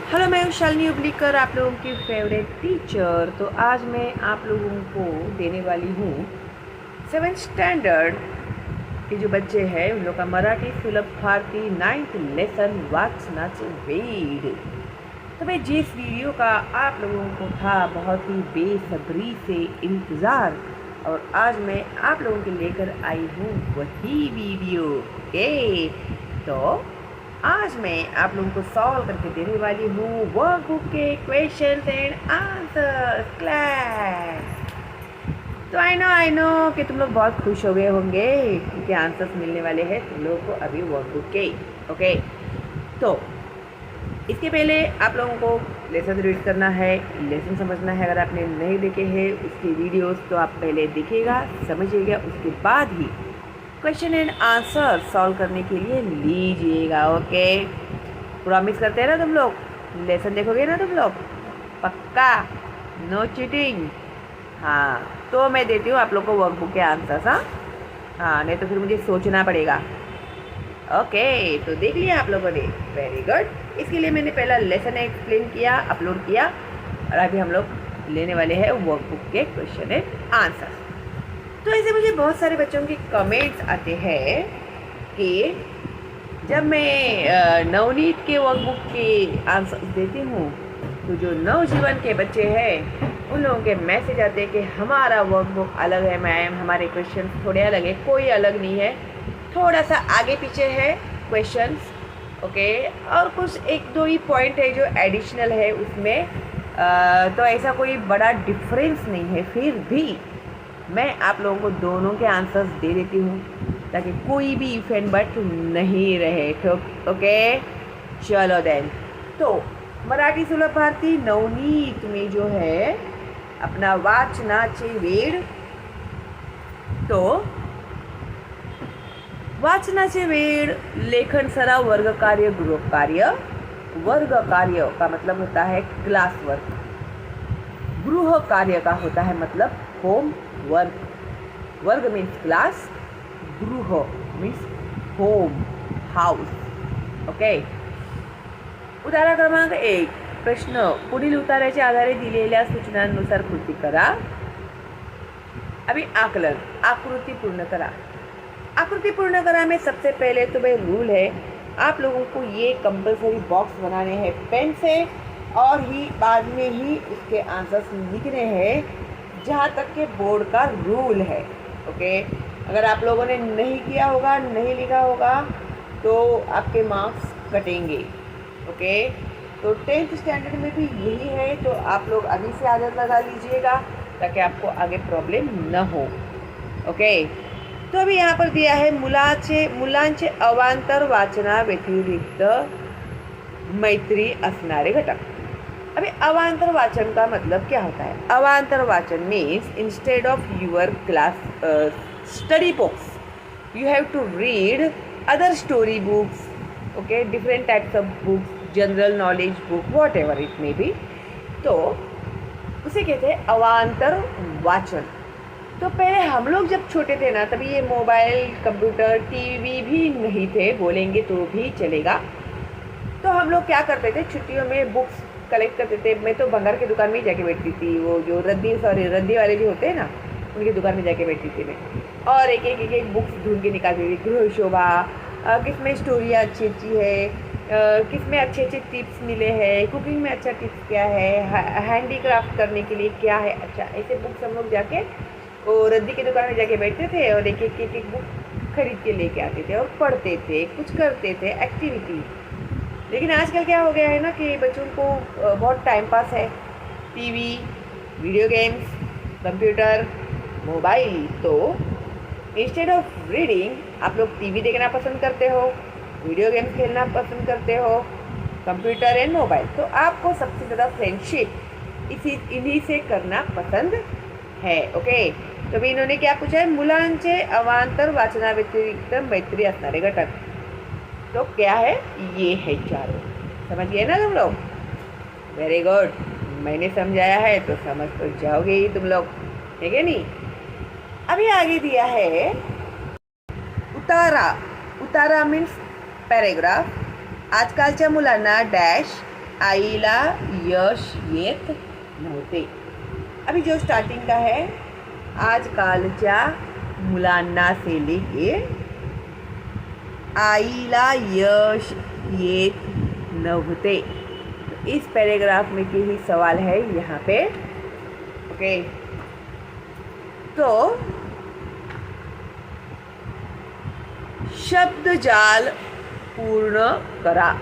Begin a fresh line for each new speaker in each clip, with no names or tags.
Hello, मैं शालिनी उबलीकर, आप लोगों की फेवरेट टीचर। तो आज मैं आप लोगों को देने वाली हूँ 7th स्टैंडर्ड के जो बच्चे हैं उन लोग का मराठी सुलभ भारती 9th लेसन वाचनाचे वेड। तो मैं जिस वीडियो का आप लोगों को था बहुत ही बेसब्री से इंतज़ार, और आज मैं आप लोगों के लेकर आई हूँ वही वीडियो। ओके, तो आज मैं आप लोगों को सॉल्व करके देने वाली हूँ वर्कबुक के क्वेश्चंस एंड आंसर्स क्लास। तो आई नो कि तुम लोग बहुत खुश हो गए होंगे क्योंकि आंसर्स मिलने वाले हैं तुम लोगों को अभी वर्कबुक के। ओके, तो इसके पहले आप लोगों को लेसन रीड करना है, लेसन समझना है। अगर आपने नहीं देखे हैं उसकी वीडियोस तो आप पहले देखिएगा, समझिएगा, उसके बाद ही क्वेश्चन एंड आंसर सॉल्व करने के लिए लीजिएगा। ओके, प्रॉमिस करते हैं ना तुम लोग? लेसन देखोगे ना तुम लोग? पक्का? No cheating? हाँ, तो मैं देती हूँ आप लोग को वर्कबुक के आंसर्स। हाँ, नहीं तो फिर मुझे सोचना पड़ेगा। ओके, तो देख लिया आप लोगों ने, वेरी गुड। इसके लिए मैंने पहला लेसन एक्सप्लेन किया, अपलोड किया, और अभी हम लोग लेने वाले हैं वर्कबुक के क्वेश्चन एंड आंसर। तो ऐसे मुझे बहुत सारे बच्चों के कमेंट्स आते हैं कि जब मैं नवनीत के वर्कबुक के आंसर देती हूँ तो जो नवजीवन के बच्चे हैं उन लोगों के मैसेज आते हैं कि हमारा वर्कबुक अलग है मैम, हमारे क्वेश्चन थोड़े अलग है। कोई अलग नहीं है, थोड़ा सा आगे पीछे है क्वेश्चंस। ओके, और कुछ एक दो ही पॉइंट है जो एडिशनल है उसमें। तो ऐसा कोई बड़ा डिफरेंस नहीं है, फिर भी मैं आप लोगों को दोनों के आंसर्स दे देती हूँ ताकि कोई भी इफ एंड बट नहीं रहे। ओके, चलो देन। तो मराठी सुलभ भारती नवनीत में जो है अपना वाचनाचे वेड, तो वाचनाचे वेड लेखन सराव, वर्ग कार्य, गृह कार्य। वर्ग कार्य का मतलब होता है क्लास वर्क, गृह कार्य का होता है मतलब होम वर्क। वर्ग मीन्स क्लास, गृह मीन्स होम, हाउस। ओके, उतारा क्रमांक 1, प्रश्न पुढील उताऱ्याच्या आधारे दिलेल्या सूचनांनुसार कृती करा। अभी आकलन, आकृति पूर्ण करा। आकृति पूर्ण करा में सबसे पहले तो भाई रूल है, आप लोगों को ये कंपलसरी बॉक्स बनाने हैं पेन से, और ही बाद में ही उसके आंसर्स लिखने हैं जहाँ तक के बोर्ड का रूल है। ओके, अगर आप लोगों ने नहीं किया होगा, नहीं लिखा होगा तो आपके मार्क्स कटेंगे। ओके, तो 10th स्टैंडर्ड में भी यही है, तो आप लोग अभी से आदत लगा लीजिएगा ताकि आपको आगे प्रॉब्लम न हो। ओके, तो अभी यहाँ पर दिया है मुलांचे अवांतर वाचना व्यतिरिक्त मैत्री असणारे घटक। अभी अवांतर वाचन का मतलब क्या होता है? अवांतर वाचन means instead of your class study books you have to read other story books. Okay, different types of books, general knowledge book, whatever it may be, तो उसे कहते हैं अवांतर वाचन। तो पहले हम लोग जब छोटे थे ना, तभी ये मोबाइल, कंप्यूटर, टीवी भी नहीं थे, बोलेंगे तो भी चलेगा। तो हम लोग क्या करते थे, छुट्टियों में बुक्स कलेक्ट करते थे। मैं तो भंगार की दुकान में ही जाके बैठती थी, वो जो रद्दी वाले जो होते हैं ना, उनकी दुकान में जाके बैठती थी मैं, और एक बुक्स ढूंढ के निकालती थी। गृह शोभा, किस में स्टोरियाँ अच्छी अच्छी है, किस में अच्छे अच्छे टिप्स मिले हैं, कुकिंग में अच्छा टिप्स क्या है, हैंडीक्राफ्ट करने के लिए क्या है। अच्छा, ऐसे बुक्स हम लोग जाके वो रद्दी की दुकान में जाके बैठते थे और एक बुक खरीद के लेके आते थे और पढ़ते थे, कुछ करते थे एक्टिविटी। लेकिन आजकल क्या हो गया है ना कि बच्चों को बहुत टाइम पास है, TV, video games, computer, mobile. तो इंस्टेड ऑफ रीडिंग आप लोग टीवी देखना पसंद करते हो, वीडियो गेम्स खेलना पसंद करते हो, कंप्यूटर एंड मोबाइल। तो आपको सबसे ज़्यादा फ्रेंडशिप इन्हीं से करना पसंद है। ओके, तो भी इन्होंने क्या पूछा है, मुलांचे अवांतर वाचना व्यतिरिक्त मैत्री असणारे घटक। तो क्या है, ये है चारों। समझ गए ना तुम लोग? वेरी गुड, मैंने समझाया है तो समझ तो जाओगे ही तुम लोग, ठीक है नहीं? अभी आगे दिया है उतारा। उतारा मीन्स पॅरेग्राफ। आजकालच्या मुलांना डॅश आईला यश येत नव्हते. अभी जो स्टार्टिंग का है, आजकालच्या मुलांना से लेके आईला यश येत नव्हते. तो इस पैराग्राफ में के ही सवाल है यहाँ पे. ओके, तो शब्द जाल पूर्ण करा.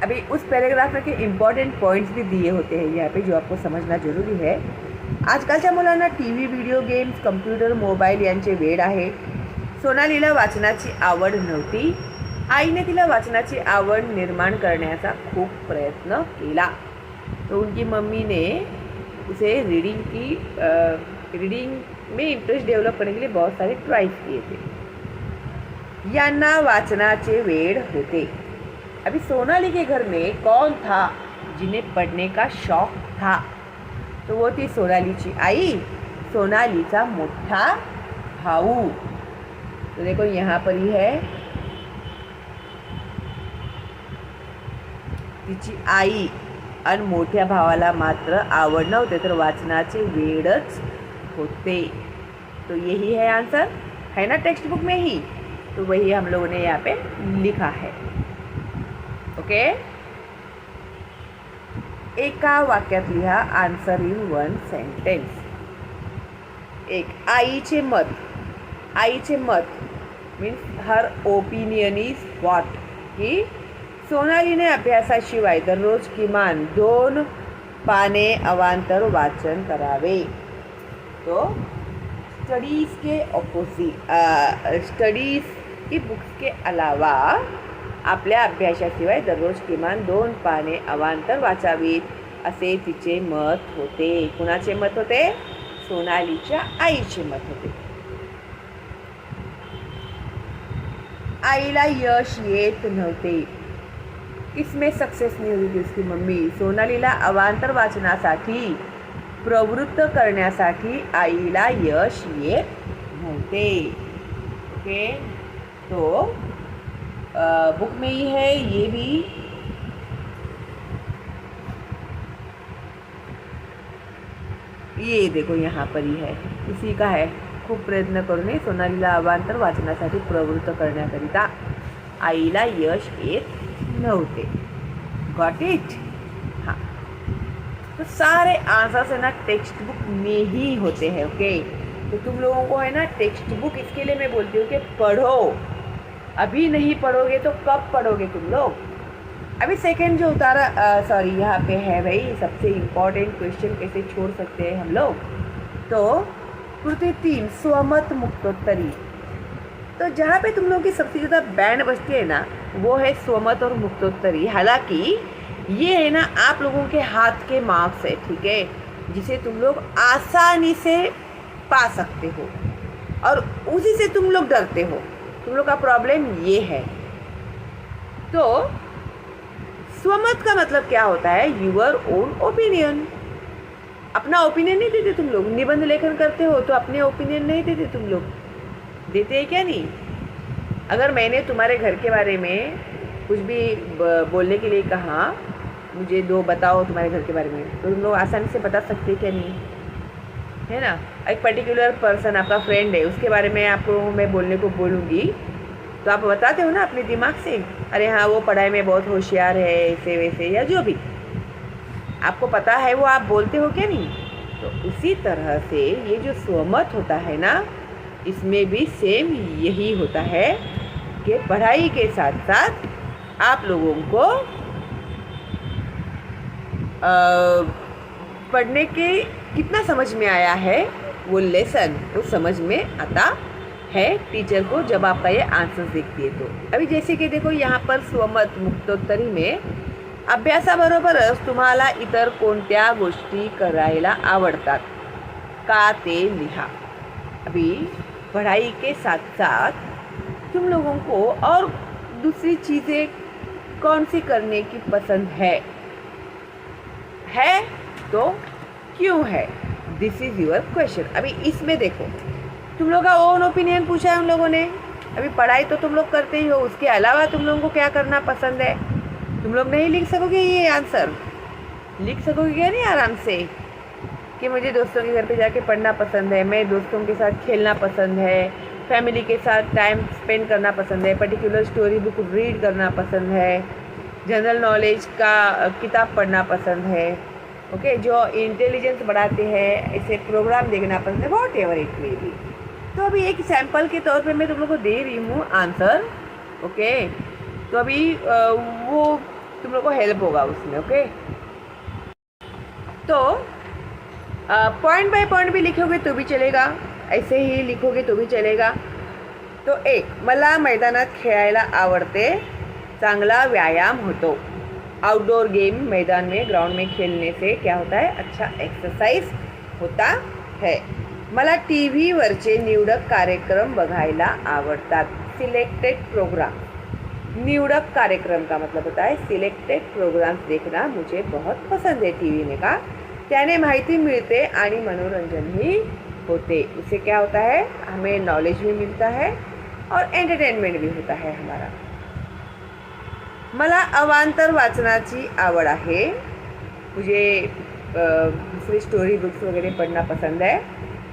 अभी उस पैराग्राफ में के इम्पॉर्टेंट पॉइंट्स भी दिए होते हैं यहाँ पे, जो आपको समझना जरूरी है. आजकालच्या मुलांना TV, video games, computer, mobile यांचे वेड आहे. सोनालीला वाचनाची आवड नव्हती. आईने तिला वाचनाची आवड निर्माण करण्याचा खूप प्रयत्न केला. तो उनकी मम्मी ने उसे रीडिंग में इंटरेस्ट डेवलप करने के लिए बहुत सारे ट्राइज किए थे. यांना वाचनाचे वेड होते. अभी सोनाली के घर में कौन था जिन्हें पढ़ने का शौक था? तो वो थी सोनालीची आई, सोनालीचा मोठा भाऊ. तो देखो यहाँ पर ही है, तिची आई आणि मोठ्या भावाला मात्र आवड नव्हते, तर वाचनाचे वेडच होते. तो यही है आंसर, है ना टेक्स्ट बुक में ही. तो वही हम लोगों ने यहाँ पे लिखा है. ओके, एका वाक्यात लिहा आन्सर इन वन सेंटेन्स. एक, आईचे मत. आईचे मत means her opinion is what, की सोनालीने अभ्यासाशिवाय दररोज किमान 2 पाने अवांतर वाचन करावे. तो स्टडीज़ के ऑपोजिट, स्टडीज़ की बुक्स के अलावा आपल्या अभ्यासाशिवाय दररोज किमान 2 पाने अवांतर वाचावीत, असे तिचे मत होते. कुणाचे मत होते? सोनालीच्या आईचे मत होते. आईला यश येत नव्हते. किसमें सक्सेस नहीं हुई थी उसकी मम्मी? सोनालीला अवांतर वाचनासाठी प्रवृत्त करण्यासाठी आईला यश येत नव्हते. ओके, तो बुक में ही है ये भी. ये देखो यहाँ पर ही है, इसी का है. खूप प्रयत्न करून सोनालीला अवांतर वाचनासाठी प्रवृत्त करण्याकरिता आईला यश येत नव्हते. Got it? हाँ, तो सारे आंसर्स है ना टेक्स्ट बुक में ही होते हैं. ओके, तो तुम लोगों को है ना टेक्स्ट बुक, इसके लिए मैं बोलती हूँ कि पढ़ो. अभी नहीं पढ़ोगे तो कब पढ़ोगे तुम लोग? अभी सेकंड जो उतारा, सॉरी यहाँ पे है भाई, सबसे इम्पॉर्टेंट क्वेश्चन कैसे छोड़ सकते हैं हम लोग. तो कृति 3, स्वमत मुक्तोत्तरी. तो जहाँ पे तुम लोगों की सबसे ज़्यादा बैंड बजती है ना, वो है स्वमत और मुक्तोत्तरी. हालांकि ये है ना आप लोगों के हाथ के मार्क्स है, ठीक है, जिसे तुम लोग आसानी से पा सकते हो और उसी से तुम लोग डरते हो. तुम लोग का प्रॉब्लम ये है. तो स्वमत का मतलब क्या होता है? Your on opinion. Apna opinion नहीं देते तुम लोग. निबंध लेखन करते हो तो अपने ओपिनियन नहीं देते तुम लोग. देते हैं क्या? नहीं. अगर मैंने तुम्हारे घर के बारे में कुछ भी बोलने के लिए कहा, मुझे 2 बताओ तुम्हारे घर के बारे में, तो तुम लोग आसानी से बता सकते क्या? नहीं, है ना. एक पर्टिकुलर पर्सन आपका फ्रेंड है, उसके बारे में आपको मैं बोलने को बोलूँगी तो आप बताते हो ना अपने दिमाग से, अरे हाँ वो पढ़ाई में बहुत होशियार है, ऐसे वैसे, या जो भी आपको पता है वो आप बोलते हो क्या? नहीं. तो उसी तरह से ये जो स्वमत होता है ना, इसमें भी सेम यही होता है कि पढ़ाई के साथ साथ आप लोगों को पढ़ने के कितना समझ में आया है वो लेसन तो समझ में आता है टीचर को जब आपका ये आंसर देखती है. तो अभी जैसे कि देखो यहाँ पर स्वमत मुक्तोत्तरी में अभ्यासाबरोबरच तुम्हाला इतर कोणत्या गोष्टी करायला आवडतात का ते लिहा. अभी पढ़ाई के साथ साथ तुम लोगों को और दूसरी चीज़ें कौन सी करने की पसंद है तो क्यों है? दिस इज़ योर क्वेश्चन. अभी इसमें देखो तुम लोग का ओन ओपिनियन पूछा है उन लोगों ने. अभी पढ़ाई तो तुम लोग करते ही हो, उसके अलावा तुम लोगों को क्या करना पसंद है? तुम लोग नहीं लिख सकोगे ये आंसर? लिख सकोगे क्या नहीं आराम से कि मुझे दोस्तों के घर पे जाके पढ़ना पसंद है, मैं दोस्तों के साथ खेलना पसंद है, फैमिली के साथ टाइम स्पेंड करना पसंद है, पर्टिकुलर स्टोरी बुक रीड करना पसंद है, जनरल नॉलेज का किताब पढ़ना पसंद है, ओके, जो इंटेलिजेंस बढ़ाते हैं, ऐसे प्रोग्राम देखना पसंद है, what ever it may be. तो अभी एक सैम्पल के तौर पे मैं तुम लोग को दे रही हूँ आंसर, ओके। तो अभी वो तुम लोग को हेल्प होगा उसमें, ओके। तो पॉइंट बाय पॉइंट भी लिखोगे तो भी चलेगा, ऐसे ही लिखोगे तो भी चलेगा। तो एक, मला मैदानात खेळायला आवडते, चांगला व्यायाम होतो। आउटडोर गेम, मैदान में ग्राउंड में खेलने से क्या होता है? अच्छा एक्सरसाइज होता है। मला टी व्हीवरचे निवडक कार्यक्रम बघायला आवडतात, सिलेक्टेड प्रोग्राम। निवडक कार्यक्रम का मतलब होता है सिलेक्टेड प्रोग्राम्स देखना मुझे बहुत पसंद है टीवी में का। त्याने माहिती मिळते आणि मनोरंजनही होते। इससे क्या होता है? हमें नॉलेज भी मिलता है और एंटरटेनमेंट भी होता है हमारा। मला अवांतर वाचनाची आवड आहे, मुझे दूसरी स्टोरी बुक्स वगैरह पढ़ना पसंद है,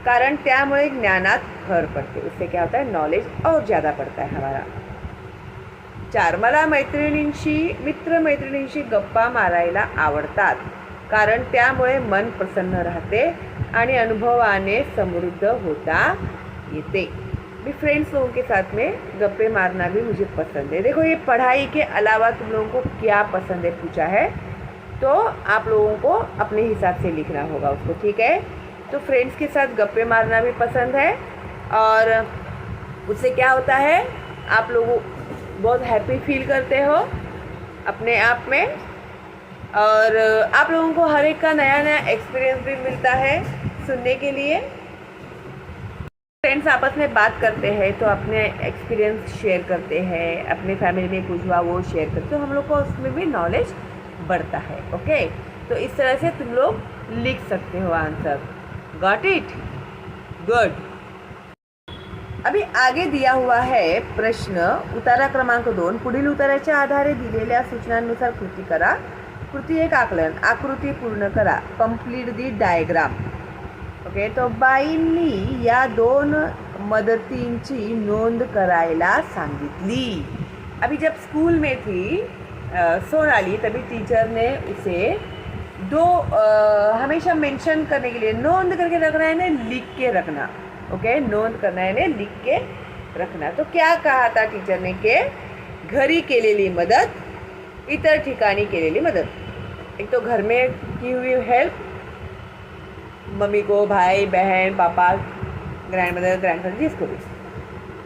कारण त्यामुळे ज्ञानात भर पड़ते, उससे क्या होता है? नॉलेज और ज़्यादा पड़ता है हमारा। 4, मला मित्रमैत्रिणींशी गप्पा मारायला आवडतात, कारण त्यामुळे मन प्रसन्न रहते आणि अनुभवाने समृद्ध होता येते। भी फ्रेंड्स लोगों के साथ में गप्पे मारना भी मुझे पसंद है। देखो ये पढ़ाई के अलावा तुम लोगों को क्या पसंद है पूछा है, तो आप लोगों को अपने हिसाब से लिखना होगा उसको, ठीक है। तो फ्रेंड्स के साथ गप्पे मारना भी पसंद है और उससे क्या होता है? आप लोग बहुत हैप्पी फील करते हो अपने आप में और आप लोगों को हर एक का नया नया एक्सपीरियंस भी मिलता है सुनने के लिए। फ्रेंड्स आपस में बात करते हैं तो अपने एक्सपीरियंस शेयर करते हैं, अपने फैमिली में कुछ हुआ वो शेयर करते, तो हम लोग को उसमें भी नॉलेज बढ़ता है, ओके। तो इस तरह से तुम लोग लिख सकते हो आंसर। Got it? गुड। अभी आगे दिया हुआ है प्रश्न, उतारा क्रमांक 2, पुढील उताराच्या आधारे दिलेल्या सूचनांनुसार कृती करा। कृती 1 आकलन, आकृती पूर्ण करा, कंप्लीट दी डायग्राम, ओके। तो बाईंनी या 2 मदतींची नोंद करायला सांगितली। अभी जब स्कूल में थी सोनाली, तभी टीचर ने उसे 2 हमेशा मेंशन करने के लिए, नोंद करके रखना है ना, लिख के रखना, ओके, नोंद करना है ना, लिख के रखना। तो क्या कहा था टीचर ने कि घरी केलेली मदत, इतर ठिकाणी केलेली मदत। एक तो घर में की हुई हेल्प, मम्मी को, भाई बहन, पापा, ग्रैंड मदर, ग्रैंडफादर, जिसको भी।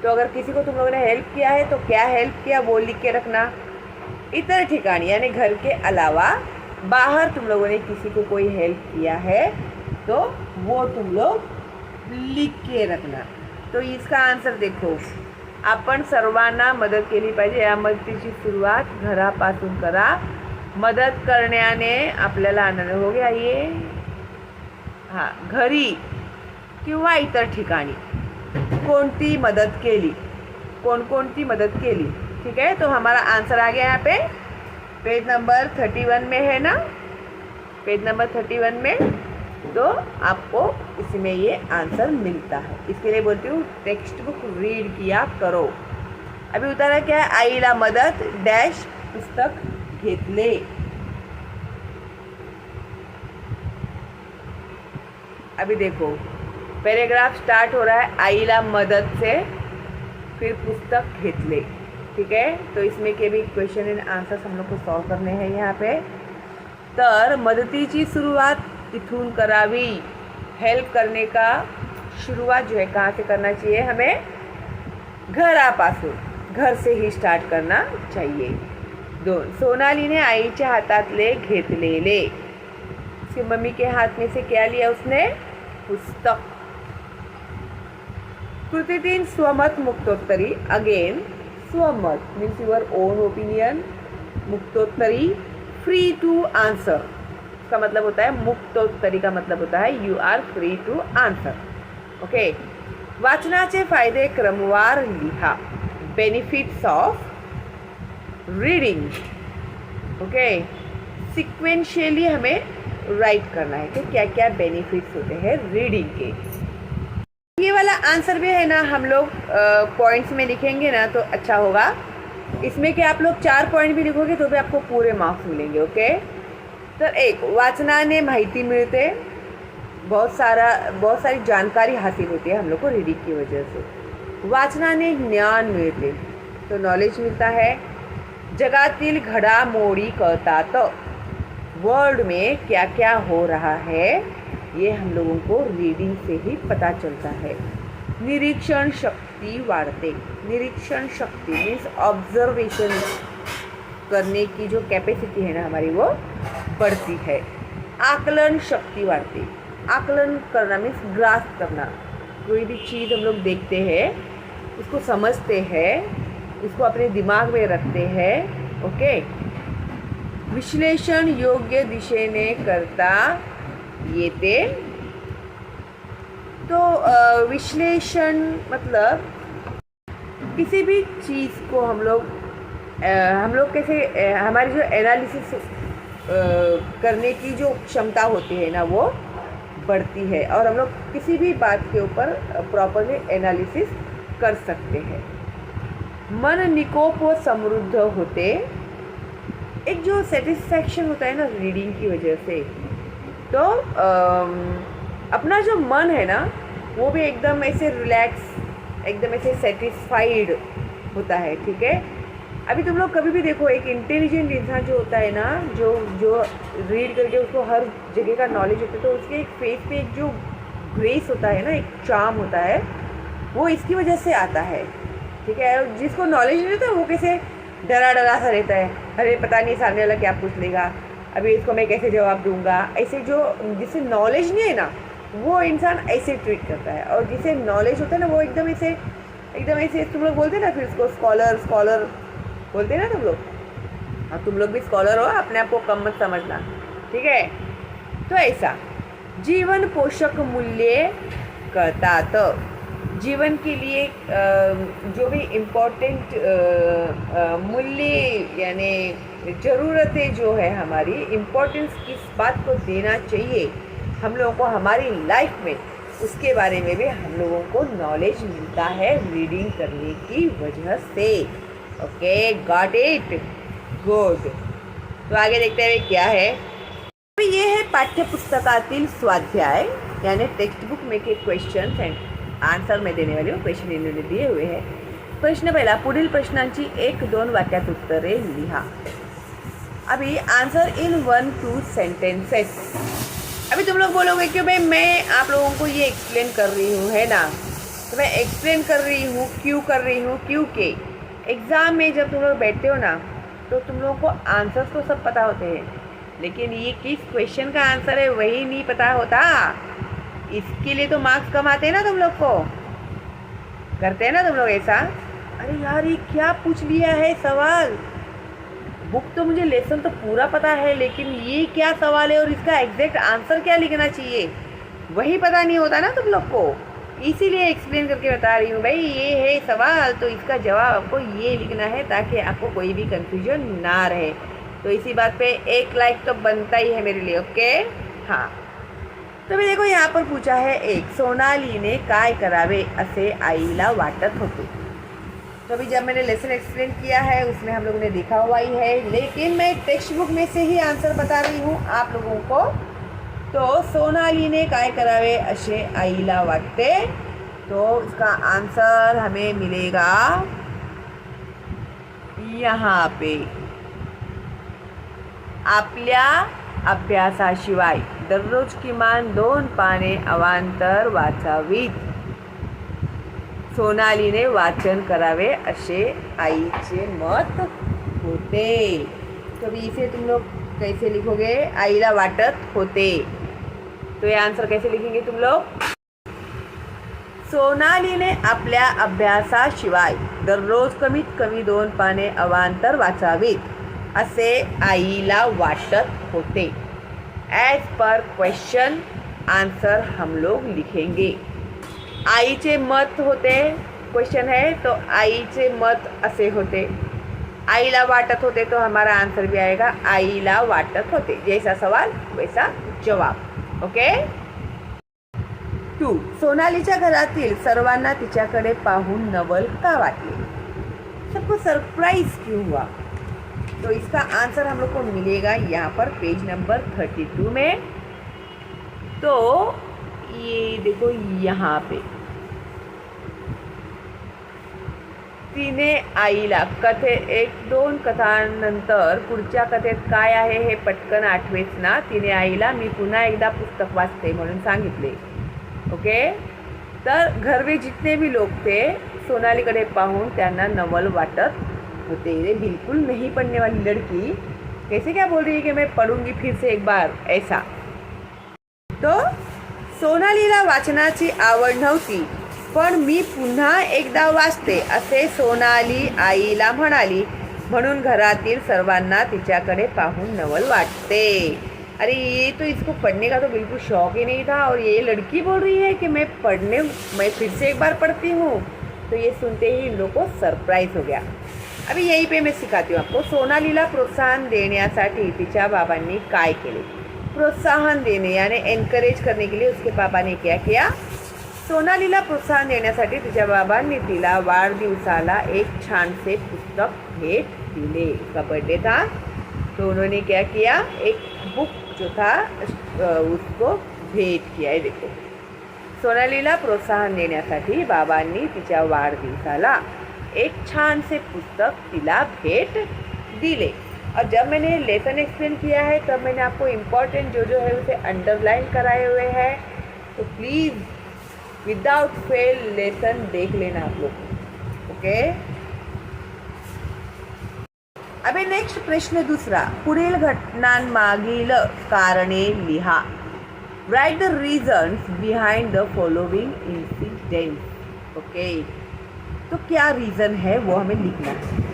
तो अगर किसी को तुम लोगों ने हेल्प किया है तो क्या हेल्प किया वो लिख के रखना। इतर ठिकानी यानी घर के अलावा बाहर तुम लोगों ने किसी को कोई हेल्प किया है तो वो तुम लोग लिख के रखना। तो इसका आंसर देखो, आपण सर्वांना मदत केली पाहिजे। या मदतीची सुरुवात घरापासून करा, मदत करण्याने आपल्याला आनंद हो गया ये, हाँ, घरी किंवा इतर ठिकाणी कोणती मदत केली, कोणती मदत केली, ठीक है। तो हमारा आंसर आ गया यहाँ पे पेज नंबर 31 में है ना, पेज नंबर 31 में। तो आपको इसमें ये आंसर मिलता है। इसके लिए बोलती हूँ टेक्स्ट बुक रीड किया करो। अभी उतारा क्या है? आईला मदत डैश पुस्तक घेतले। अभी देखो पैराग्राफ स्टार्ट हो रहा है आईला मदत से, फिर पुस्तक घेतले, ठीक है। तो इसमें के भी क्वेश्चन एंड आंसर्स हम लोग को सॉल्व करने हैं यहाँ पे। तर मदतीची सुरुवात इथून करावी, हेल्प करने का शुरुआत जो है कहाँ से करना चाहिए? हमें घरापासून, घर से ही स्टार्ट करना चाहिए। 2, सोनाली ने आईच्या हातातले घेतलेले, उसकी मम्मी के हाथ में से क्या लिया उसने? पुस्तक। कृती 3, स्वमत मुक्तोत्तरी, अगेन स्वमत मीन्स युअर ओन ओपिनियन, मुक्तोत्तरी फ्री टू आंसर, इसका मतलब होता है मुक्तोत्तरी का मतलब होता है you are free to answer, okay. वाचनाचे फायदे क्रमवार लिहा, benefits of reading, okay, sequentially हमें राइट करना है कि क्या क्या बेनिफिट्स होते हैं रीडिंग के। ये वाला आंसर भी है ना, हम लोग पॉइंट्स में लिखेंगे ना तो अच्छा होगा। इसमें कि आप लोग 4 पॉइंट भी लिखोगे तो भी आपको पूरे मार्क्स मिलेंगे। ओके, तो एक, वाचनाने माहिती मिळते, बहुत सारी जानकारी हासिल होती है हम लोग को रीडिंग की वजह से। वाचनाने ज्ञान मिळते, तो नॉलेज मिलता है। जगातील घडामोडी कळतात, वर्ल्ड में क्या क्या हो रहा है ये हम लोगों को रीडिंग से ही पता चलता है। निरीक्षण शक्ति वाढ़ते, निरीक्षण शक्ति मीन्स ऑब्जर्वेशन करने की जो कैपेसिटी है ना हमारी वो बढ़ती है। आकलन शक्ति बढ़ती, आकलन करना मीन्स ग्रास्प करना, कोई भी चीज़ हम लोग देखते हैं उसको समझते हैं, उसको अपने दिमाग में रखते हैं। ओके, विश्लेषण योग्य दिशेने करता येते, तो विश्लेषण मतलब किसी भी चीज़ को हम लोग कैसे हमारी जो एनालिसिस करने की जो क्षमता होती है ना वो बढ़ती है और हम लोग किसी भी बात के ऊपर प्रॉपरली एनालिसिस कर सकते हैं। मन निकोप व समृद्ध होते, एक जो सेटिस्फैक्शन होता है ना रीडिंग की वजह से, तो अपना जो मन है ना वो भी एकदम ऐसे रिलैक्स, एकदम ऐसे सेटिस्फाइड होता है। ठीक है, अभी तुम लोग कभी भी देखो, एक इंटेलिजेंट इंसान जो होता है ना, जो रीड करके उसको हर जगह का नॉलेज होता है, तो उसके एक फेस पे एक जो ग्रेस होता है ना, एक चार्म होता है, वो इसकी वजह से आता है। ठीक है, जिसको नॉलेज नहीं रहता वो कैसे डरा डरा सा रहता है, अरे पता नहीं सामने वाला क्या पूछ लेगा, अभी इसको मैं कैसे जवाब दूंगा। ऐसे जो जिसे नॉलेज नहीं है ना वो इंसान ऐसे ट्रीट करता है, और जिसे नॉलेज होता है ना वो एकदम ऐसे तुम लोग बोलते हैं ना, फिर उसको स्कॉलर बोलते हैं ना तुम लोग। हाँ, तुम लोग भी स्कॉलर हो, अपने आप को कम मत समझना। ठीक है, तो ऐसा जीवन पोषक मूल्य करतात, जीवन के लिए जो भी इम्पोर्टेंट मूल्य यानी ज़रूरतें जो है हमारी, इम्पोर्टेंस किस बात को देना चाहिए हम लोगों को हमारी लाइफ में, उसके बारे में भी हम लोगों को नॉलेज मिलता है रीडिंग करने की वजह से। Okay, got it, good. तो आगे देखते हैं क्या है। तो ये है पाठ्यपुस्तकातील स्वाध्याय यानी टेक्स्ट बुक में के क्वेश्चन एंड आंसर में देने वाले क्वेश्चन इन्होंने दिए हुए हैं। प्रश्न पहिला, पुढील प्रश्नांची 1-2 वाक्यात उत्तरे लिहा। अभी आंसर इन 1-2 सेंटेंसेस। अभी तुम लोग बोलोगे कि भाई मैं आप लोगों को ये एक्सप्लेन कर रही हूँ, है ना, तो मैं एक्सप्लेन कर रही हूँ, क्यों कर रही हूँ, क्योंकि एग्ज़ाम में जब तुम लोग बैठते हो ना तो तुम लोगों को आंसर्स तो सब पता होते हैं, लेकिन ये किस क्वेश्चन का आंसर है वही नहीं पता होता। इसके लिए तो मार्क्स कम आते हैं ना, तुम लोग को करते हैं ना तुम लोग ऐसा, अरे यार ये क्या पूछ लिया है सवाल, बुक तो मुझे लेसन तो पूरा पता है लेकिन ये क्या सवाल है और इसका एग्जैक्ट आंसर क्या लिखना चाहिए वही पता नहीं होता ना तुम लोग को। इसीलिए एक्सप्लेन करके बता रही हूँ, भाई ये है सवाल तो इसका जवाब आपको ये लिखना है ताकि आपको कोई भी कन्फ्यूजन ना रहे। तो इसी बात पे 1 लाइक तो बनता ही है मेरे लिए। ओके, हाँ, तो भी देखो यहाँ पर पूछा है एक, सोनालीने काय करावे असे आईला वाटत होते। तो अभी जब मैंने लेसन एक्सप्लेन किया है उसमें हम लोगों ने देखा हुआ ही है, लेकिन मैं टेक्स्ट बुक में से ही आंसर बता रही हूँ आप लोगों को। तो सोनालीने काय करावे असे आईला वाटते, तो इसका आंसर हमें मिलेगा यहाँ पे, आपल्या अभ्यासाशिवाय दररोज किमान 2 पाने अवांतर वाचावीत। सोनालीने वाचन करावे असे आईचे मत होते। तो भी इसे तुम लोग कैसे लिखोगे, आईला वाटत होते, तो ये आंसर कैसे लिखेंगे तुम लोग। सोनालीने आपल्या अभ्यासाशिवाय दररोज कमीत कमी 2 पाने अवांतर वाचावीत असे आईला वाटत होते। एज पर क्वेश्चन आंसर हम लोग लिखेंगे। आईचे मत होते, क्वेश्चन है तो आईचे मत असे होते, आईला वाटत होते तो हमारा आंसर भी आएगा आईला वाटत होते. जैसा सवाल वैसा जवाब. ओके. 2. सोनालीच्या घरातील सर्वांना तिच्याकडे पाहून नवल का वाटले? सबको सरप्राइज क्यों हुआ? तो इसका आंसर हम लोग को मिलेगा यहाँ पर पेज नंबर 32 में. तो ये देखो यहाँ पे तिने आईला कथे 1-2 कथांनंतर पुढच्या कथेत काय आहे हे पटकन आठवेच ना. तिने आईला मी पुन्हा एकदा पुस्तक वाचते म्हणून सांगितले. ओके. तर घर में जितने भी लोग थे सोनालीकडे पाहून त्यांना नवल वाटत होते. ये बिल्कुल नहीं पढ़ने वाली लड़की कैसे क्या बोल रही है कि मैं पढ़ूंगी फिर से एक बार ऐसा. तो सोनालीला वाचनाची आवड नव्हती पण मी पुन्हा एकदा वाचते असे सोनाली आईला म्हणाली. म्हणून घरातील सर्वांना तिच्याकडे पाहून नवल वाटते. अरे ये तो इसको पढ़ने का तो बिल्कुल शौक ही नहीं था और ये लड़की बोल रही है कि मैं फिर से एक बार पढ़ती हूँ. तो ये सुनते ही इन लोग को सरप्राइज हो गया. अभी यहीं पे मैं सिखाती हूँ आपको. सोनालीला प्रोत्साहन देण्यासाठी तिच्या बाबांनी काय केले? प्रोत्साहन देणे यानी एनकरेज करने के लिए उसके पापा ने क्या किया? सोनालीला प्रोत्साहन देण्यासाठी तिच्या बाबांनी तिला वाढदिवसाला एक छान से पुस्तक भेट दिले. उसका बर्थडे था तो उन्होंने क्या किया? एक बुक जो था उसको भेट किया है. देखो सोनालीला प्रोत्साहन देण्यासाठी बाबांनी तिच्या वाढदिवसाला एक छान से पुस्तक तिला भेट दिले. और जब मैंने लेसन एक्सप्लेन किया है तब मैंने आपको इम्पॉर्टेंट जो है उसे अंडरलाइन कराए हुए हैं. तो प्लीज़ विदाउट फेल लेसन देख लेना आप लोग. ओके. अबे नेक्स्ट प्रश्न दूसरा. पुढील घटनांमागील कारणे लिहा. Right the reasons behind the following incidents. Okay. तो क्या रीज़न है वो हमें लिखना है.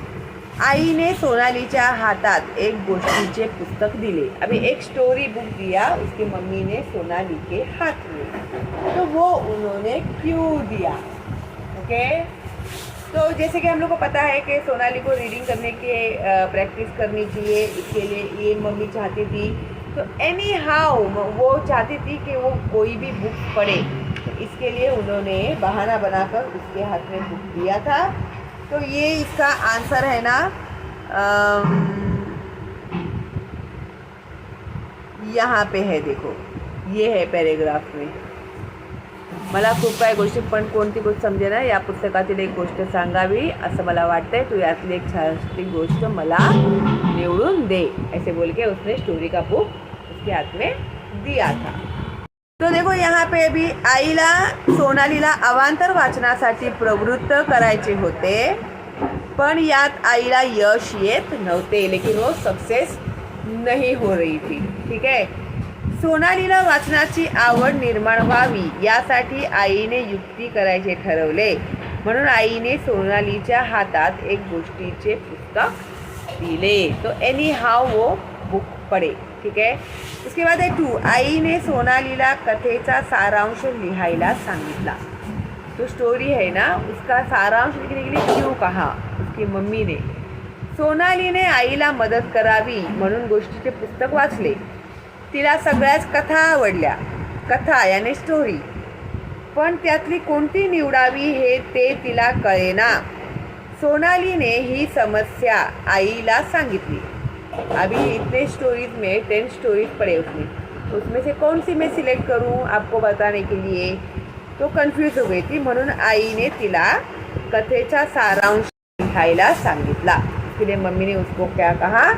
आईने सोनालीच्या हातात एक गोष्टीचे पुस्तक दिले. अभी एक स्टोरी बुक दिया उसकी मम्मी ने सोनाली के हाथ में. तो वो उन्होंने क्यों दिया? ओके. तो जैसे कि हम लोग को पता है कि सोनाली को रीडिंग करने के प्रैक्टिस करनी चाहिए. इसके लिए ये मम्मी चाहती थी. तो एनी हाउ वो चाहती थी कि वो कोई भी बुक पढ़े. तो इसके लिए उन्होंने बहाना बनाकर उसके हाथ में बुक दिया था. तो ये इसका आंसर है ना. यहाँ पे है देखो. ये है पॅरेग्राफ में. मला खूप काही गोष्टी पण कोणती गोष्ट समजे ना या पुस्तकातील एक गोष्ट सांगावी असं मला वाटतंय. तो यातली एक छानशी गोष्ट मला निवडून दे ऐसे बोल के उसने स्टोरी का बुक उसके हाथ में दिया था. तो देखो यहाँ पे भी आईला सोनालीला अवांतर वाचनासाठी प्रवृत्त करायचे होते पण यात आईला यश येत नव्हते. लेकिन वो सक्सेस नहीं हो रही थी. ठीक है. सोनालीला वाचनाची आवड निर्माण व्हावी यासाठी आईने युक्ती करायचे ठरवले. म्हणून आईने सोनालीच्या हातात एक गोष्टीचे पुस्तक दिले. तो एनी हाउ वो बुक पढ़े. ठीक है. उसके बाद है 2. आईने सोनालीला कथेचा सारांश लिहायला सांगितला. तो स्टोरी है ना उसका सारांश लिखने के लिए क्यों कहा उसकी मम्मी ने? सोनालीने आईला मदत करावी म्हणून गोष्टीचे पुस्तक वाचले. तिला सगळ्याच कथा आवडल्या. कथा याने स्टोरी. पण त्यातली कोणती निवडावी हे ते तिला कळेना. सोनालीने ही समस्या आईला सांगितली. अभी इतने स्टोरीज में 10 स्टोरीज पढ़े उसने. उसमें से कौन सी मैं सिलेक्ट करूं आपको बताने के लिए. तो कन्फ्यूज हो गई थी. म्हणून आईने तिला कथेचा सारांश लिहायला सांगितला. इसके लिए मम्मी ने उसको क्या कहा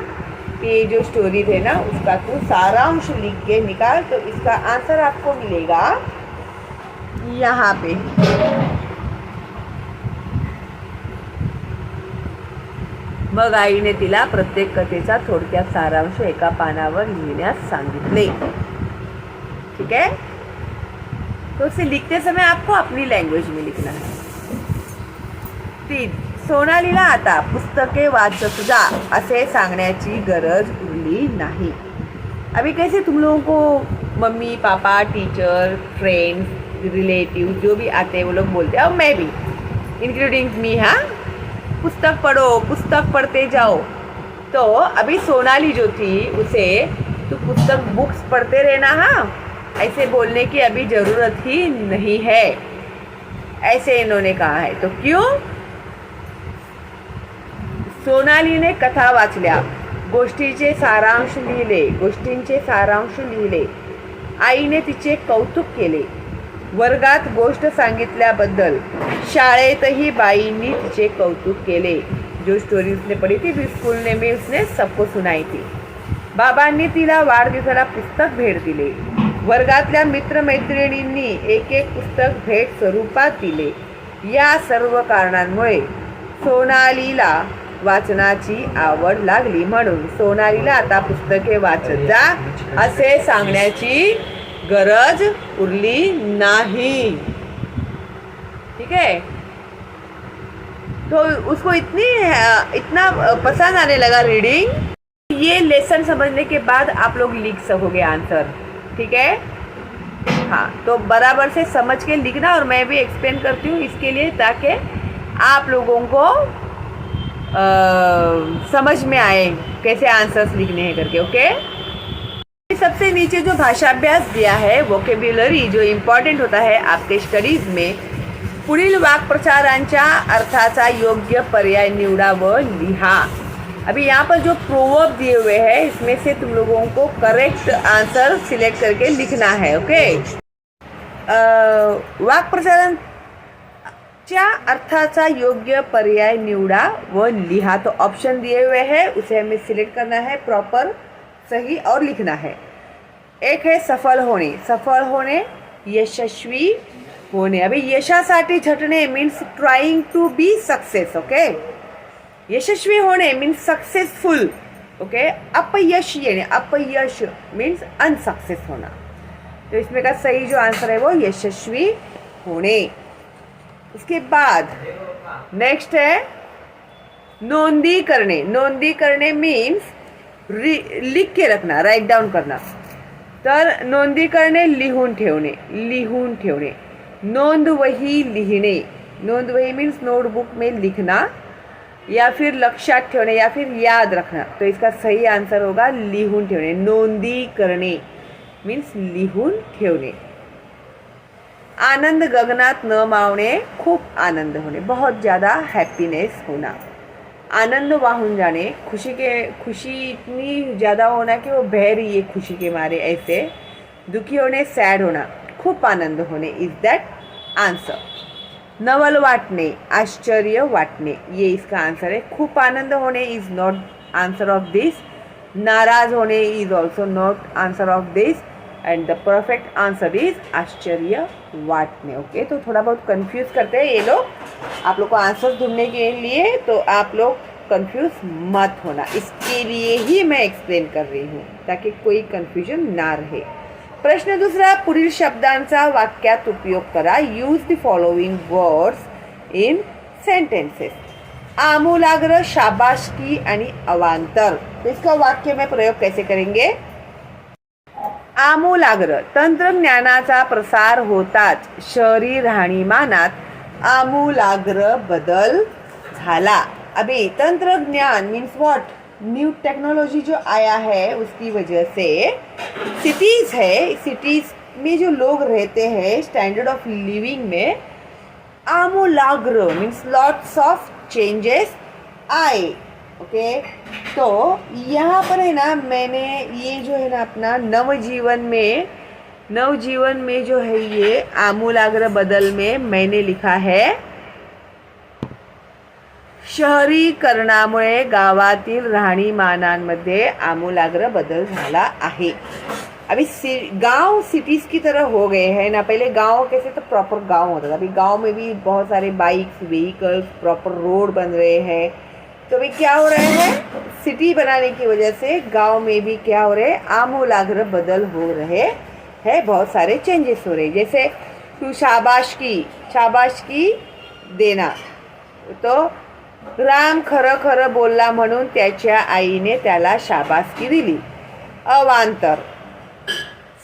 कि ये जो स्टोरी थे ना उसका तू सारांश लिख के निकाल. तो इसका आंसर आपको मिलेगा यहाँ पे. मग आईने तिला प्रत्येक कथेचा थोडक्यात सारांश एका पानावर लिहिण्यास सांगितले. ठीक है. तो उसे लिखते समय आपको अपनी लैंग्वेज में लिखना है. 3. सोनालीला आता पुस्तके वाचत जा असे सांगण्याची गरज उरली नाही. अभी कैसे तुम लोगों को mummy papa teacher friends relative जो भी आते हैं वो लोग बोलते हैं और मैं भी इंक्लूडिंग मी. हाँ पुस्तक पढ़ो, पुस्तक पढ़ते जाओ। तो अभी सोनाली जो थी उसे तू पुस्तक बुक्स पढ़ते रहना, हाँ, ऐसे बोलने की अभी ज़रूरत ही नहीं है, ऐसे इन्होंने कहा है। तो क्यों? सोनालीने कथा वाचल्या, गोष्टीचे सारांश लिहिले, आईने तिचे कौतुक केले, वर्गात गोष्ट सांगितल्याबद्दल शाळेतही बाईंनी तिचे कौतुक केले। जो स्टोरी उसने पढ़ी थी स्कूल में उसने सबको सुनाई थी। बाबांनी तिला वाढदिवसाला पुस्तक भेट दिले, वर्गातल्या मित्रमैत्रिणींनी एक एक पुस्तक भेट स्वरूपात दिले। या सर्व कारणांमुळे सोनालीला वाचनाची आवड लागली, म्हणून सोनालीला आता पुस्तके वाचत जा असे सांगण्याची गरज उरली नाही। ठीक है, तो उसको इतना पसंद आने लगा रीडिंग। ये लेसन समझने के बाद आप लोग लिख सकोगे आंसर, ठीक है। हाँ, तो बराबर से समझ के लिखना, और मैं भी एक्सप्लेन करती हूँ इसके लिए ताकि आप लोगों को समझ में आए कैसे आंसर्स लिखने हैं करके, ओके। सबसे नीचे जो भाषाभ्यास दिया है, वोकेब्युलरी, जो इम्पॉर्टंट होता है आपके स्टडीज में, पुढील वाक्प्रचारांच्या अर्थाचा योग्य पर्याय निवडा व लिहा। अभी यहाँ पर जो प्रोवर्ब दिए हुए हैं इसमें से तुम लोगों को करेक्ट आंसर सिलेक्ट करके लिखना है, ओके। वाक्प्रचारांच्या अर्थाचा योग्य पर्याय निवडा व लिहा। तो ऑप्शन दिए हुए हैं, उसे हमें सिलेक्ट करना है प्रॉपर, सही, और लिखना है। एक है सफल होणे, यशस्वी होणे। अभी यशासाठी झटणे means trying to be success, okay. यशस्वी होणे मीन्स सक्सेसफुल, ओके। अपयश येणे, अपयश मीन्स अनसक्सेस होना। तो इसमें का सही जो आंसर है वो यशस्वी होणे। उसके बाद नेक्स्ट है नोंदी करणे मीन्स लिख के रखना, राइट डाउन करना। तर नोंदी करणे लिहून ठेवणे। नोंद वही मीन्स नोटबुक में लिखना, या फिर लक्षात ठेवणे, या फिर याद रखना। तो इसका सही आंसर होगा लिहून ठेवणे। नोंदी करणे मीन्स लिहून ठेवणे। आनंद गगनात न मावणे, खूप आनंद होणे, बहुत ज़्यादा हैप्पीनेस होना। आनंद वाहुन जाने, खुशी इतनी ज़्यादा होना कि वो बह रही है खुशी के मारे, ऐसे। दुखी होने, सैड होना, खूप आनंद होने, इज दैट आंसर। नवल वाटणे, आश्चर्य वाटणे, ये इसका आंसर है। खूप आनंद होने इज नॉट आंसर ऑफ दिस। नाराज होने is also not answer of this, end the perfect answer is आश्चर्य वाटणे, ओके। तो थोड़ा बहुत कंफ्यूज करते हैं ये लोग आप लोग को आंसर ढूंढने के लिए, तो आप लोग कंफ्यूज मत होना, इसके लिए ही मैं एक्सप्लेन कर रही हूँ ताकि कोई कंफ्यूजन ना रहे। प्रश्न दूसरा, पुढील शब्दांचा वाक्यात उपयोग करा। Use the following words in sentences. आमूलाग्र, शाबाशकी आणि अवांतर। तो इसका वाक्य में प्रयोग कैसे करेंगे? आमूलाग्र, तंत्रज्ञानाचा प्रसार होताच शहरी राहणीमानात आमूलाग्र बदल झाला। अभी तंत्रज्ञान मीन्स व्हाट, न्यू टेक्नोलॉजी जो आया है उसकी वजह से सिटीज में जो लोग रहते हैं, स्टैंडर्ड ऑफ लिविंग में आमूलाग्र मीन्स लॉट्स ऑफ चेंजेस आए, ओके। तो यहाँ पर है ना, मैंने ये जो है ना अपना नवजीवन में जो है ये आमूलाग्र बदल में मैंने लिखा है, शहरीकरणामुळे गावातील राहणीमानांमध्ये आमूलाग्र बदल झाला आहे। अभी गांव सिटीज की तरह हो गए हैं ना। पहले गांव कैसे, तो प्रॉपर गांव होता था, अभी गांव में भी बहुत सारे बाइक्स, व्हीकल्स, प्रॉपर रोड बन रहे हैं। तो अभी क्या हो रहे हैं, सिटी बनाने की वजह से गांव में भी क्या हो रहे हैं, आमूलाग्र बदल हो रहे हैं, बहुत सारे चेंजेस हो रहे हैं। जैसे तू शाबाशकी देना, तो राम खरं खरं बोलला म्हणून त्याच्या आईने त्याला शाबासकी दिली। अवांतर,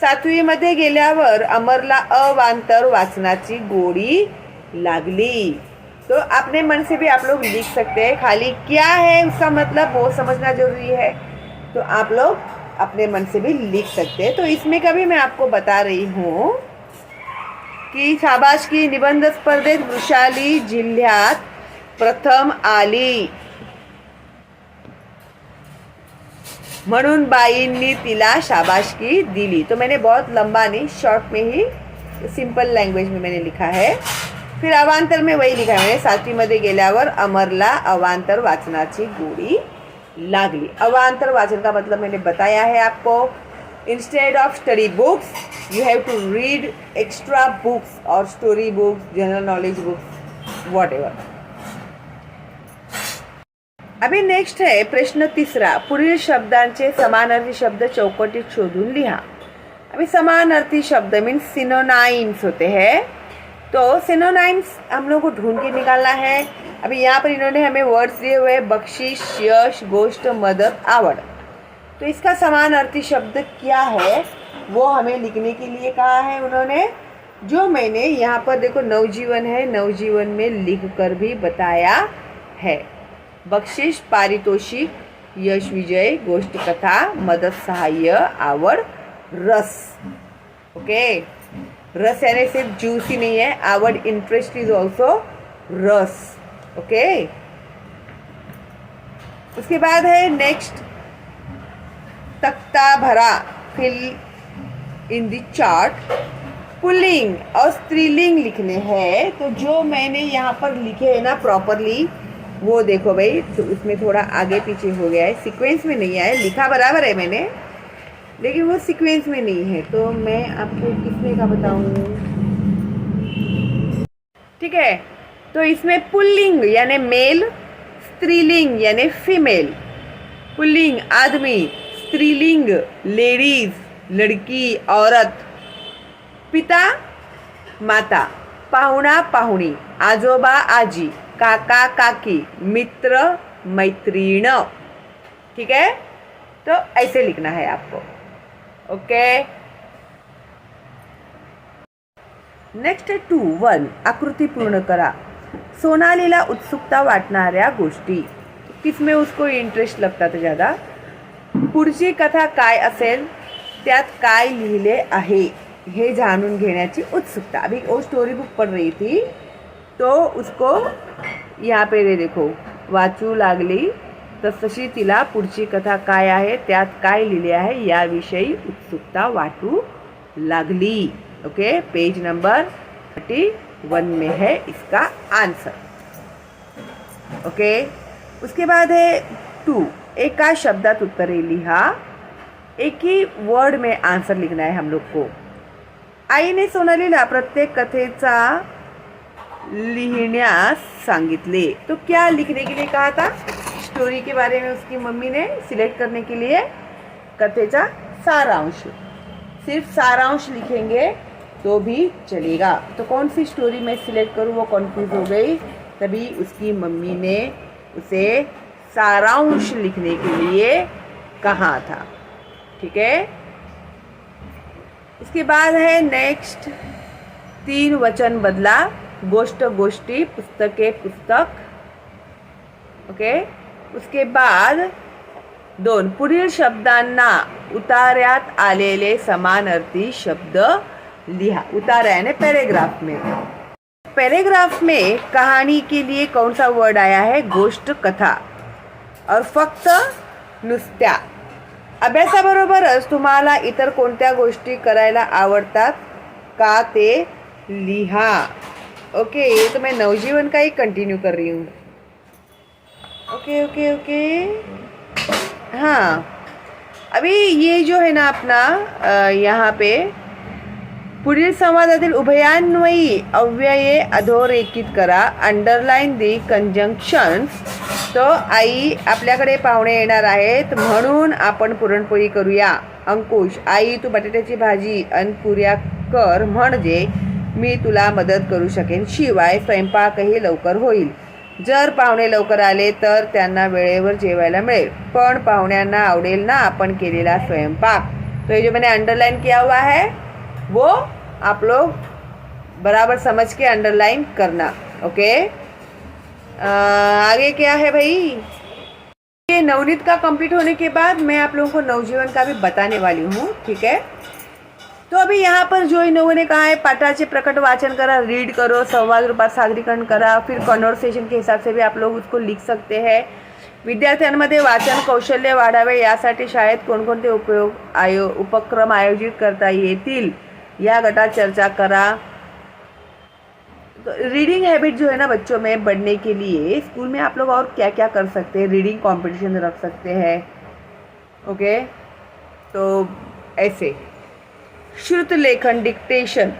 7वी मध्ये गेल्यावर अमरला अवांतर वाचनाची गोडी लागली। तो अपने मन से भी आप लोग लिख सकते हैं, खाली क्या है उसका मतलब वो समझना जरूरी है। तो आप लोग अपने मन से भी लिख सकते हैं। तो इसमें कभी मैं आपको बता रही हूँ की शाबासकी निबंध स्पर्धेत वृषाली जिल्ह्यात प्रथम आली, म्हणून बाईंनी तिला शाबासकी दिली। तो मैंने बहुत लंबा नहीं, शॉर्ट में ही, सिंपल लैंग्वेज में मैंने लिखा है। फिर अवांतर में वही लिखा है मैंने, 7वी मध्ये गेल्यावर अमरला अवांतर वाचनाची गोडी लागली। अवांतर वाचन का मतलब मैंने बताया है आपको। Instead of study books you have to read extra books और story books, general knowledge books, whatever. अभी नेक्स्ट है प्रश्न 3, पुढील शब्दांचे समानार्थी शब्द चौकटीत शोधून लिहा। अभी समानार्थी शब्द मीन्स सिनोनाइम्स होते हैं। तो सिनोनाइम्स हम लोग को ढूंढ के निकालना है। अभी यहाँ पर इन्होंने हमें वर्ड्स दिए हुए हैं, बख्शिश, यश, गोष्ठ, मदद, आवड़। तो इसका समानार्थी शब्द क्या है वो हमें लिखने के लिए कहा है उन्होंने। जो मैंने यहाँ पर देखो नवजीवन है, नवजीवन में लिख कर भी बताया है। बख्शिश पारितोषिक, यश विजय, गोष्ठ कथा, मदद सहाय्य, आवड़ रस। ओके, रस यानी सिर्फ जूस ही नहीं है, आवड़ इंटरेस्ट इज ऑल्सो रस। ओके, उसके बाद है नेक्स्ट तख्ता भरा, फिल इन द चार्ट। पुल्लिंग और स्त्रीलिंग लिखने हैं। तो जो मैंने यहाँ पर लिखे है ना प्रॉपरली वो देखो भाई, तो उसमें थोड़ा आगे पीछे हो गया है, सीक्वेंस में नहीं आया। लिखा बराबर है मैंने लेकिन वो सीक्वेंस में नहीं है। तो मैं आपको किसमें का बताऊं, ठीक है। तो इसमें पुल्लिंग यानी मेल, स्त्रीलिंग यानी फीमेल। पुल्लिंग आदमी, स्त्रीलिंग लेडीज लड़की औरत, पिता माता, पाहुणा पाहुणी, आजोबा आजी, काका काकी, मित्र मैत्रीण। ठीक है, तो ऐसे लिखना है आपको। ओके, नेक्स्ट 2.1 आकृती पूर्ण करा। सोनालीला उत्सुकता वाटणाऱ्या गोष्टी, किसमें उसको इंटरेस्ट लगता था ज़्यादा। पुढची कथा काय असेल, त्यात काय लिहिले आहे हे जाणून घेण्याची उत्सुकता। अभी वो स्टोरी बुक पढ़ रही थी तो उसको यहाँ पे देखो वाचू लागली, तशी तिला पुढची कथा काय आहे त्यात काय लिहिले आहे याविषयी उत्सुकता वाटू लागली। ओके, पेज नंबर 31 में है इसका आंसर। ओके, उसके बाद है 2, एका शब्दात उत्तरे लिहा। एक ही वर्ड में आंसर लिखना है हम लोग को। आईने सोनालीला प्रत्येक कथेचा लिहिण्यास सांगितले। तो क्या लिखने के लिए कहा था, स्टोरी के बारे में उसकी मम्मी ने सिलेक्ट करने के लिए कथेचा सारांश। सिर्फ सारांश लिखेंगे तो भी चलेगा। तो कौन सी स्टोरी मैं सिलेक्ट करूँ, वो कंफ्यूज हो गई, तभी उसकी मम्मी ने उसे सारांश लिखने के लिए कहा था। ठीक है, इसके बाद है नेक्स्ट 3 वचन बदला, गोष्ट गोष्टी, पुस्तके पुस्तक। ओके, उसके बाद 2 पुढील शब्दांना उतार्यात आलेले समानार्थी शब्द लिहा। उतारा यानी पैराग्राफ में। पैराग्राफ में कहानी के लिए कौन सा वर्ड आया है, गोष्ट कथा। और फक्त नुसत्या। अभ्यासाबरोबरच तुम्हाला इतर कोणत्या गोष्टी करायला आवडतात का ते लिहा। ओके, ये तो मैं नवजीवन का ही कंटिन्यू कर रही हूँ। ओके ओके ओके, हाँ, अभी ये जो है ना अपना यहाँ पे पुढील संवादातील उभयान्वयी अव्यये अधोरेखित करा, अंडरलाईन दी कंजंक्शन्स। तो आई आपल्याकडे पाहुणे येणार आहेत म्हणून आपण पुरणपोळी करूया। अंकुश, आई तू बटाट्याची भाजी अन पुऱ्या कर म्हणजे मी तुला मदत करू शकेन, शिवाय स्वयंपाकही लवकर होईल। जर पाहुणे लवकर आले तर त्यांना वेळेवर जेवायला मिळेल, पण पाहुण्यांना आवडेल ना आपण केलेला स्वयंपाक। तो ये जो मैंने अंडरलाइन किया हुआ है वो आप लोग बराबर समझ के अंडरलाइन करना। ओके, आगे क्या है भाई, ये नवनीत का कंप्लीट होने के बाद मैं आप लोगों को नवजीवन का भी बताने वाली हूँ, ठीक है। तो अभी यहाँ पर जो इन लोगों ने कहा है पाठाचे प्रकट वाचन करा, रीड करो, संवाद रूपात सादरीकरण करा, फिर कॉन्व्हर्सेशन के हिसाब से भी आप लोग उसको लिख सकते हैं। विद्यार्थ्यांमध्ये वाचन कौशल्य वाढावे यासाठी शाळेत कोणकोणते उपक्रम आयोजित करता येतील या गटात चर्चा करा। तो रीडिंग हैबिट जो है ना बच्चों में बढ़ने के लिए स्कूल में आप लोग और क्या क्या कर सकते हैं, रीडिंग कंपटीशन रख सकते हैं, ओके। तो ऐसे श्रुत लेखन डिक्टेशन,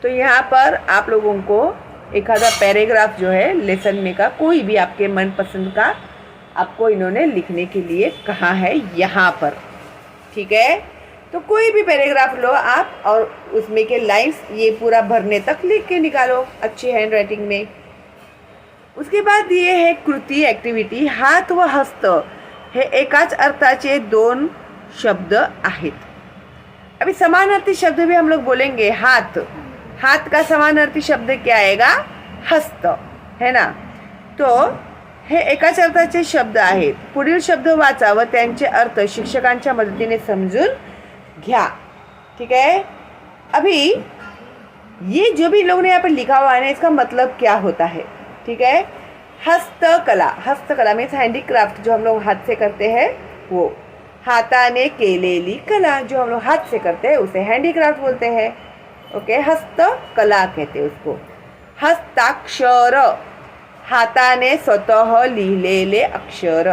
तो यहाँ पर आप लोगों को एखादा पैराग्राफ जो है लेसन में का कोई भी आपके मनपसंद का आपको इन्होंने लिखने के लिए कहा है यहाँ पर, ठीक है। तो कोई भी पैराग्राफ लो आप और उसमें के लाइन्स ये पूरा भरने तक लिख के निकालो अच्छी हैंड राइटिंग में। उसके बाद ये है कृती ॲक्टिव्हिटी, हात व हस्त हे एकाच अर्थाचे दोन शब्द आहेत। अभी समानार्थी शब्द भी हम लोग बोलेंगे। हाथ, हाथ का समानार्थी शब्द क्या आएगा, हस्त, है ना। तो हे एकाच अर्थाचे शब्द आहेत। पुढील शब्द वाचा व त्यांचे अर्थ शिक्षकांच्या मदतीने समजून घ्या, ठीक है। अभी ये जो भी लोगों ने यहाँ पर लिखा हुआ है ना, इसका मतलब क्या होता है, ठीक है। हस्तकला, हस्तकला मीन्स हैंडीक्राफ्ट, जो हम लोग हाथ से करते हैं वो, हाथाने केलेली कला जो हम लोग हाथ से करते हैं उसे हैंडीक्राफ्ट बोलते हैं, ओके। हस्तकला कहते हैं उसको। हस्ताक्षर, हाथाने स्वतः लिहिलेले अक्षर,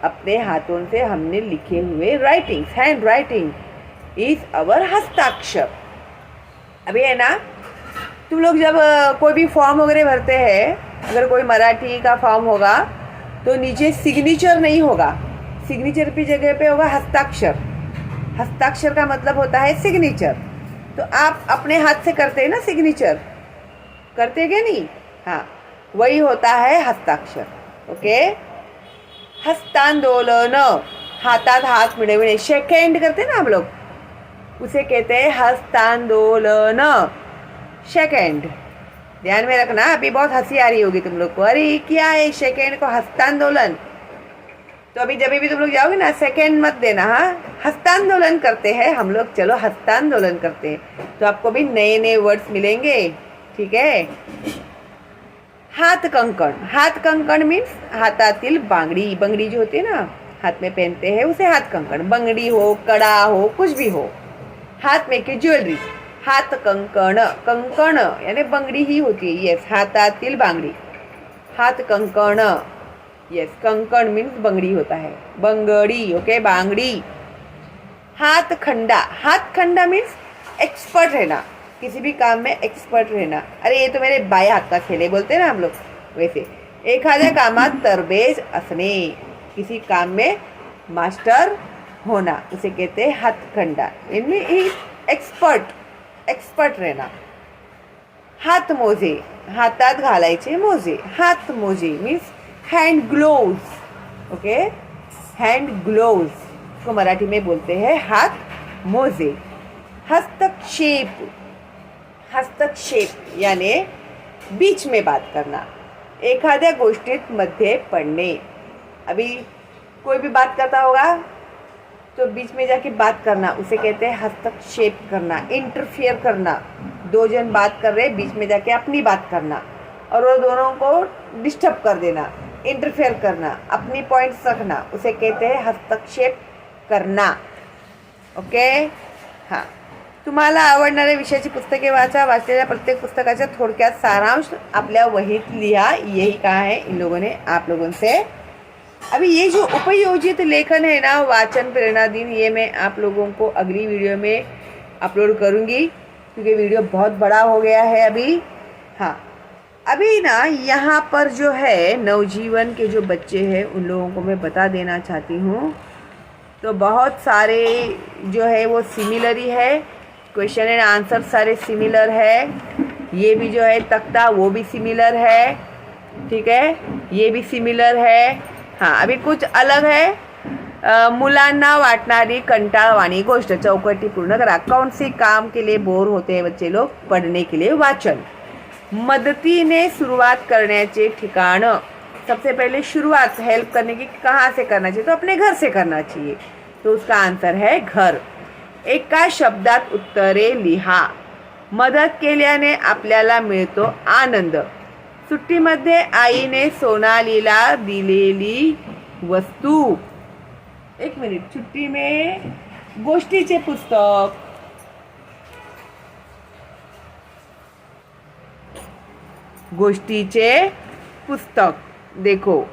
अपने हाथों से हमने लिखे हुए writings, hand writing is our हस्ताक्षर। अभी है ना, तुम लोग जब कोई भी फॉर्म वगैरह भरते हैं, अगर कोई मराठी का फॉर्म होगा तो नीचे सिग्नेचर नहीं होगा, सिग्नेचर की जगह पे होगा हस्ताक्षर। हस्ताक्षर का मतलब होता है सिग्नेचर। तो आप अपने हाथ से करते हैं ना सिग्नेचर, करते क्या नहीं, हाँ वही होता है हस्ताक्षर, ओके। हस्तांदोलन, हाथात हाथ मिळविणे, शेक हैंड करते हैं ना हम लोग, उसे कहते हैं हस्तांदोलन, शेक हैंड। ध्यान में रखना, अभी बहुत हंसी आ रही होगी तुम लोग को, अरे क्या है शेक हैंड को हस्तांदोलन। तो अभी जब भी तुम लोग जाओगे ना सेकेंड मत देना, हाँ हस्तांदोलन करते हैं हम लोग, चलो हस्तांदोलन करते हैं, तो आपको भी नए नए वर्ड्स मिलेंगे, ठीक है। हाथ कंकण, हाथ कंकण मीन्स हाथातील बांगड़ी, बंगड़ी जो होती है ना हाथ में पहनते हैं उसे हाथ कंकण, बंगड़ी हो, कड़ा हो, कुछ भी हो, हाथ में की ज्वेलरी, हाथ कंकण, कंकण यानी बंगड़ी ही होती है, यस, हाथातील बांगड़ी, हाथ कंकण, यस, कंकण मीन्स बंगड़ी होता है, बंगड़ी, ओके, बांगड़ी। हाथ खंडा, हाथ खंडा मीन्स एक्सपर्ट रहना, किसी भी काम में एक्सपर्ट रहना। अरे ये तो मेरे बाएं हाथ का खेल है बोलते हैं ना हम लोग, वैसे एखाद्या कामात तरबेज असणे, किसी काम में मास्टर होना, उसे कहते हैं हाथखंडा, इनमें एक्सपर्ट, एक्सपर्ट रहना। हात मोजे, हातात घालायचे मोजे, हात मोजे means hand gloves, okay, hand gloves को मराठी में बोलते हैं हाथ मोजे। हस्तक्षेप, हस्तक्षेप यानी बीच में बात करना, एखाद्या गोष्टीत मध्ये पडणे। अभी कोई भी बात करता होगा तो बीच में जाके बात करना, उसे कहते हैं हस्तक्षेप करना, इंटरफियर करना। दो जन बात कर रहे, बीच में जाके अपनी बात करना और वो दोनों को डिस्टर्ब कर देना, इंटरफेयर करना, अपनी पॉइंट्स रखना, उसे कहते हैं हस्तक्षेप करना, ओके। हां, तुम्हाला आवडणाऱ्या विषयाची पुस्तके वाचा, वाचलेल्या प्रत्येक पुस्तकाचा थोडक्यात सारांश आपल्या वहीत लिहा, यही कहा है इन लोगों ने आप लोगों से। अभी ये जो उपयोजित लेखन है ना, वाचन प्रेरणा दिन, ये मैं आप लोगों को अगली वीडियो में अपलोड करूँगी क्योंकि वीडियो बहुत बड़ा हो गया है अभी। हाँ, अभी ना यहाँ पर जो है नवजीवन के जो बच्चे हैं उन लोगों को मैं बता देना चाहती हूँ। तो बहुत सारे जो है वो सिमिलर ही है, क्वेश्चन एंड आंसर सारे सिमिलर है। ये भी जो है तख्ता वो भी सिमिलर है, ठीक है, ये भी सिमिलर है। हाँ, अभी कुछ अलग है। मुलांना वाटणारी कंटाळवाणी गोष्ट, चौकटी पूर्ण करा। कौन सी काम के लिए बोर होते हैं बच्चे लोग? पढ़ने के लिए वाचन। मदतीने सुरुवात करण्याचे ठिकाण। सबसे पहले शुरुआत हेल्प करने की कहाँ से करना चाहिए, तो अपने घर से करना चाहिए, तो उसका आंसर है घर। एका शब्दात उत्तरे लिहा। मदत केल्याने आपल्याला मिळतो आनंद। सुट्टीमध्ये आईने सोनालीला दिलेली वस्तू। एक मिनिट, छुट्टी में गोष्टीचे पुस्तक, गोष्टीचे पुस्तक। देखो,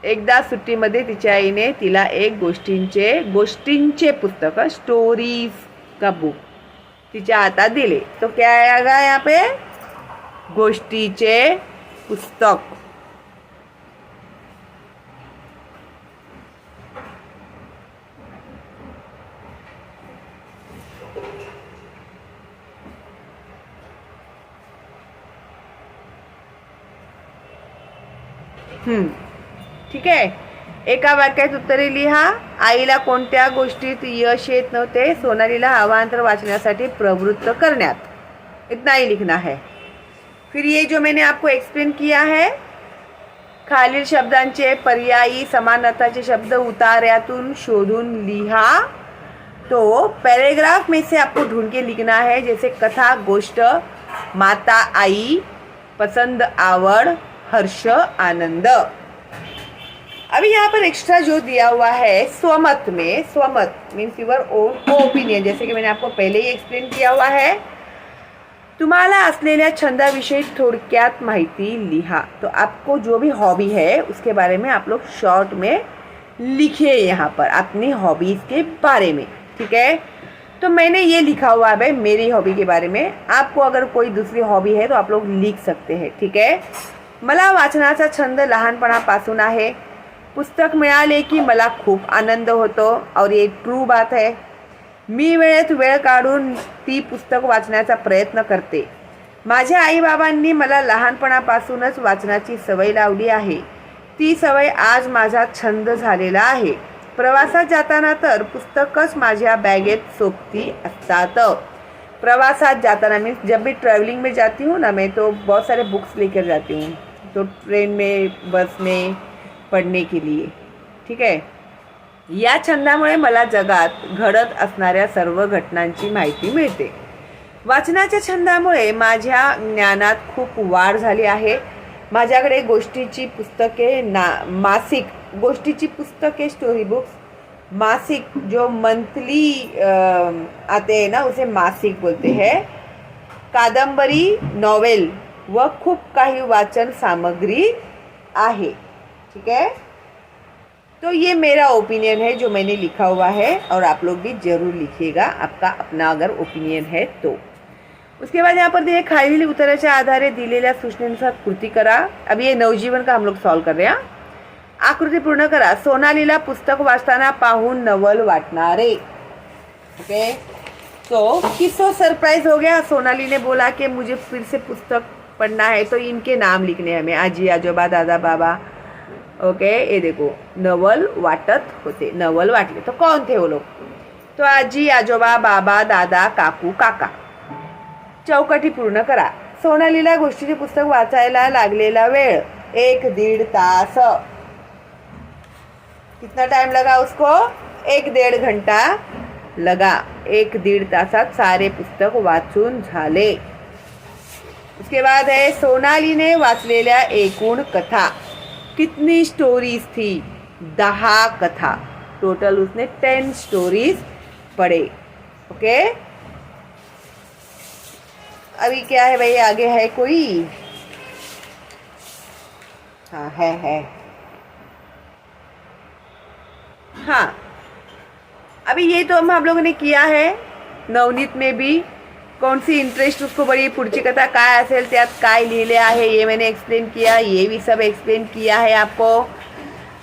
एकदा सुट्टीमध्ये तिच्या आईने तिला एक गोष्टींचे पुस्तक, स्टोरीज का बुक तिच्या हातात दिले। तो क्या आएगा यहाँ पे, गोष्टीचे पुस्तक। ठीक आहे। एका वाक्यात उत्तरे लिहा। आईला कोणत्या गोष्टीत यश येत नव्हते, सोनालीला अवांतर वाचण्यासाठी प्रवृत्त करण्यात। इतना ही लिखना है। फिर ये जो मैंने आपको एक्सप्लेन किया है, खालील शब्दांचे पर्यायी समान अर्थाचे शब्द उतार्यातून शोधून लिहा। तो पैराग्राफ में से आपको ढूंढ के लिखना है, जैसे कथा, गोष्ट, माता, आई, पसंद, आवड़, हर्ष, आनंद। अभी यहाँ पर एक्स्ट्रा जो दिया हुआ है स्वमत में, स्वमत मीन्स युअर ओन ओपिनियन, जैसे कि मैंने आपको पहले ही एक्सप्लेन किया हुआ है। तुम्हाला असलेल्या छंदाविषयी थोडक्यात माहिती लिहा। तो आपको जो भी हॉबी है उसके बारे में आप लोग शॉर्ट में लिखिए यहाँ पर अपनी हॉबीज़ के बारे में। ठीक है, तो मैंने ये लिखा हुआ है मेरी हॉबी के बारे में। आपको अगर कोई दूसरी हॉबी है तो आप लोग लिख सकते हैं। ठीक है, मला वाचनाचा छंद लहानपणापासून आहे। पुस्तक मिळाले की मला खूप आनंद होतो, और ये ट्रू बात है। मी वेळेत वेळ काढून ती पुस्तक वाचण्याचा प्रयत्न करते। माझ्या आईबाबांनी मला लहानपणापासूनच वाचनाची सवय लावली आहे। ती सवय आज माझा छंद झालेला आहे। प्रवासात जाताना तर पुस्तकच माझ्या बॅगेत सोबती असतात। प्रवासात जाताना मीन्स जब भी ट्रैवलिंग में जाती हूँ ना मैं, तो बहुत सारे बुक्स लेकर जाती हूँ, तो ट्रेन में, बस में पढ़ने के लिए। ठीक है, या छंदामुळे मला जगात घडत असणाऱ्या सर्व घटनांची माहिती मिळते। वाचनाच्या छंदामुळे माझ्या ज्ञानात खूप वाढ झाली आहे। माझ्याकडे गोष्टीची पुस्तके, मासिक गोष्टीची पुस्तके, स्टोरी बुक्स, मासिक जो मंथली आते हैं ना उसे मासिक बोलते हैं, कादंबरी, नॉवेल व खूप काही वाचन सामग्री आहे। ठीक है, तो ये मेरा ओपिनियन है जो मैंने लिखा हुआ है, और आप लोग भी जरूर लिखिएगा आपका अपना अगर ओपिनियन है तो। उसके बाद यहाँ पर दिए खालील उत्तराच्या आधारे दिलेल्या सूचनेनुसार कृती करा। अब ये नवजीवन का हम लोग सॉल्व कर रहे हैं। आकृती पूर्ण करा। सोनालीला पुस्तक वाचताना पाहून नवल वाटणारे। ओके, तो किसको सरप्राइज हो गया, सोनाली ने बोला कि मुझे फिर से पुस्तक पढ़ना है, तो इनके नाम लिखने हैं हमें, आजी, आजोबा, दादा, बाबा। ओके, ये देखो, नवल वाटत होते, नवल वाटले, तो कौन थे वो लोग, तो आजी, आजोबा, बाबा, दादा, काकू, काका। चौकटी पूर्ण करा। सोनालीला गोष्टीचे पुस्तक वाचायला लागलेला वेळ 1-1.5 तास। कितना टाइम लगा उसको, 1-1.5 घंटा लगा। 1-1.5 तासात सारे पुस्तक वाचून झाले। उसके बाद है सोनालीने वाचलेल्या एकूण कथा कितनी स्टोरीज थी, 10 कथा। टोटल उसने 10 स्टोरीज पढ़े। ओके, अभी क्या है भाई, आगे है कोई, हाँ है हाँ, अभी ये तो हम लोगों ने किया है। नवनीत में भी कौन सी इंटरेस्ट उसको बड़ी, पुढची कथा काय असेल, त्यात काय लिहिले आहे ये मैंने एक्सप्लेन किया, ये भी सब एक्सप्लेन किया है आपको।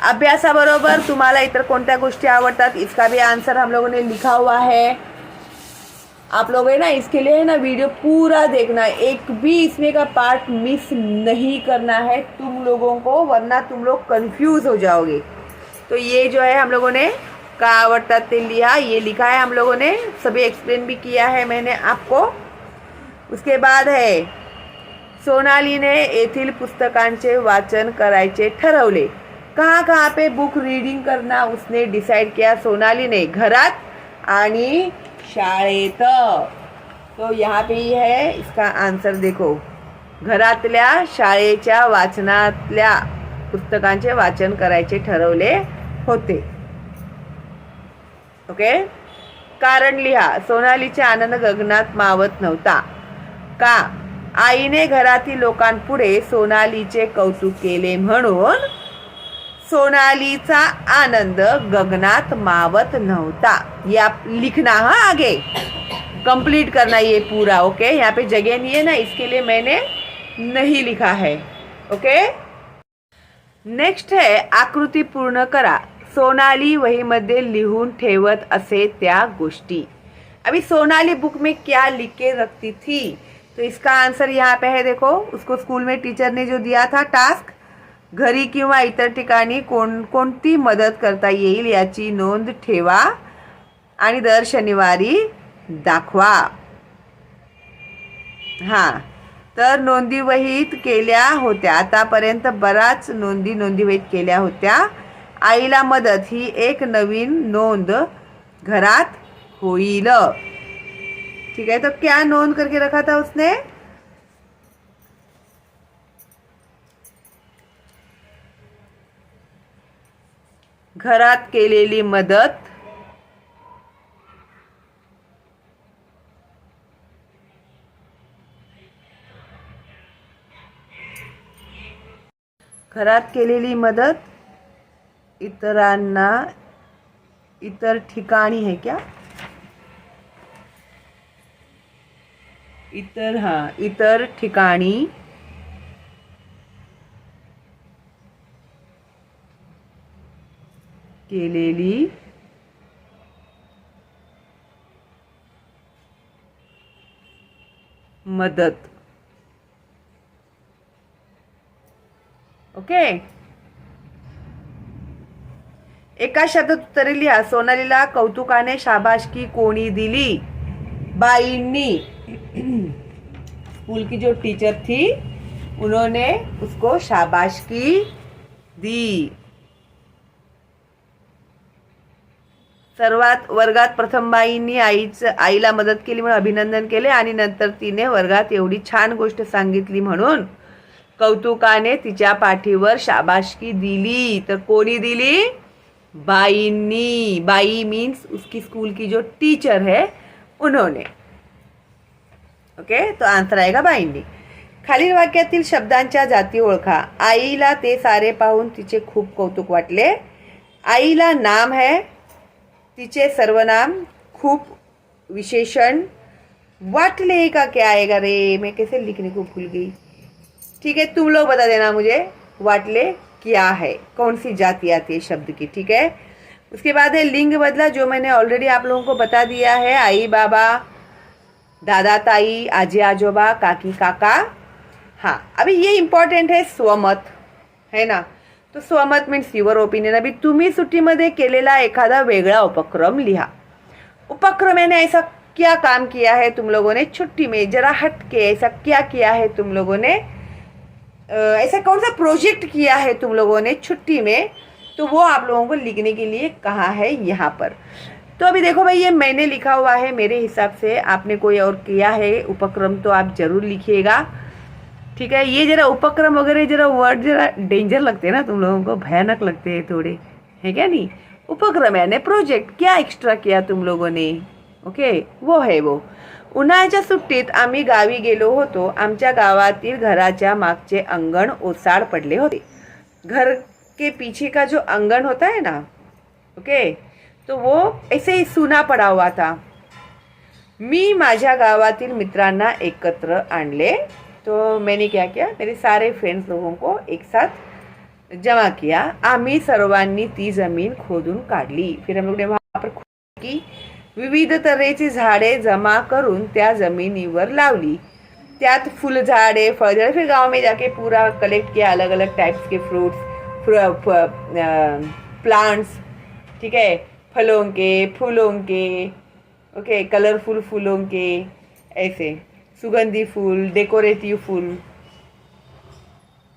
अभ्यासाबरोबर तुम्हाला इतर कोणत्या गोष्टी आवडतात इसका भी आंसर हम लोगों ने लिखा हुआ है। आप लोग है ना, इसके लिए है ना वीडियो पूरा देखना, एक भी इसमें का पार्ट मिस नहीं करना है तुम लोगों को, वरना तुम लोग कंफ्यूज हो जाओगे। तो ये जो है हम लोगों ने का आवड़ता तेल लिया, ये लिखा है हम लोगों ने, सभी एक्सप्लेन भी किया है मैंने आपको। उसके बाद है सोनालीने येथील पुस्तकांचे वाचन करायचे ठरवले. कहाँ कहाँ पे बुक रीडिंग करना उसने डिसाइड किया. सोनालीने घरात आणि शाळेत. तो यहाँ पे ही है, इसका आंसर देखो. घरातल्या शाळेच्या वाचनातल्या पुस्तकांचे वाचन करायचे ठरवले होते. ओके. कारण लिहा. सोनालीचा आनंद गगनात मावत नव्हता. का? आईने घरातील लोकांपुढे सोनालीचे कौतुक केले म्हणून सोनालीचा आनंद गगनात मावत नव्हता. या लिखना है आगे, कंप्लीट करना ये पूरा. ओके. यहाँ पे जगह नहीं है ना, इसके लिए मैंने नहीं लिखा है. ओके. नेक्स्ट है आकृती पूर्ण करा. सोनाली वहीमध्ये लिहून ठेवत असे त्या गोष्टी. अभी सोनाली बुक में क्या लिख के रखती थी, तो इसका आंसर यहाँ पे है. देखो, उसको स्कूल में टीचर ने जो दिया था टास्क, घरी किंवा इतर ठिकाणी कोणती मदत करता येईल याची नोंद ठेवा आणि दर शनिवारी दाखवा. हां, तर नोंदी वहीत केल्या होत्या. आतापर्यंत बराच नोंदी वहीत केल्या होत्या. आईला मदत ही एक नवीन नोंद घरात होईल. ठीक है. तो क्या नोंद करके रखा था उसने? घरात केलेली मदत, घरात केलेली मदत इतरांना इतर ठिकाणी है क्या? इतर ठिकाणी केलेली मदत. ओके. एका शब्दात उत्तरे लिहा. सोनालीला कौतुकाने शाबासकी कोणी दिली? बाईंनी. स्कूल की जो टीचर थी उन्होंने उसको शाबाशकी दी. सर्वात वर्गात प्रथम बाईंनी आईला मदत केली म्हणून अभिनंदन केले आणि नंतर तिने वर्गात एवढी छान गोष्ट सांगितली म्हणून कौतुकाने तिच्या पाठीवर शाबाशकी दिली. तर कोणी दिली? बाईंनी. बाई मीन्स उसकी स्कूल की जो टीचर है उन्होंने. ओके. तो आंसर आएगा बाईंनी. खालील वाक्यातील शब्दांच्या जाती ओळखा. आईला ते सारे पाहून तिचे खूप कौतुक वाटले. आईला नाम है, तिचे सर्वनाम, खूप विशेषण. वाटले का क्या आएगा रे, मैं कैसे लिखने को भूल गई. ठीक है, तुम लोग बता देना मुझे वाटले क्या है, कौन सी जाति आती है शब्द की. ठीक है. उसके बाद है लिंग बदला, जो मैंने ऑलरेडी आप लोगों को बता दिया है. आई बाबा, दादा ताई, आजी आजोबा, काकी काका. हाँ, अभी ये इम्पॉर्टेंट है स्वमत, है ना. तो स्वमत मीन्स युअर ओपिनियन. अभी तुम्ही सुट्टीमध्ये केलेला एखादा वेगळा उपक्रम लिहा. उपक्रम यानी ऐसा क्या काम किया है तुम लोगों ने छुट्टी में, जरा हट के ऐसा क्या किया है तुम लोगों ने, ऐसा कौन सा प्रोजेक्ट किया है तुम लोगों ने छुट्टी में, तो वो आप लोगों को लिखने के लिए कहा है यहाँ पर. तो अभी देखो भाई, ये मैंने लिखा हुआ है मेरे हिसाब से. आपने कोई और किया है उपक्रम तो आप जरूर लिखिएगा. ठीक है. ये जरा उपक्रम वगैरह जरा वर्ड जरा डेंजर लगते हैं ना तुम लोगों को, भयानक लगते हैं थोड़े, है क्या नहीं. उपक्रम यानी प्रोजेक्ट, क्या एक्स्ट्रा किया तुम लोगों ने. ओके, वो है वो. उन्हाळ्याच्या सुट्टीत आम्ही गावी गेलो होतो. आमच्या गावातील घराच्या मागचे अंगण ओसाड पडले होते. घर के पीछे का जो अंगण होता है ना, ओके, तो वो ऐसे ही सूना पड़ा हुआ था. मी माझ्या गावातील मित्रांना एकत्र आणले. तो मैंने क्या किया, मेरे सारे फ्रेंड्स लोगों को एक साथ जमा किया. आम्ही सर्वांनी ती जमीन खोदून काढली. फिर हम लोग ने वहाँ पर खोद की, विविध तऱ्हेची झाडे जमा करून त्या जमिनीवर लावली. त्यात फुलझाडे, फळझाडे. फिर गांव में जाके पूरा कलेक्ट किया, अलग अलग टाइप्स के फ्रूट्स, प्लांट्स. ठीक है, फलों के, फूलों के, ओके, कलरफुल फूलों के, ऐसे सुगंधी फूल, डेकोरेटिव फूल,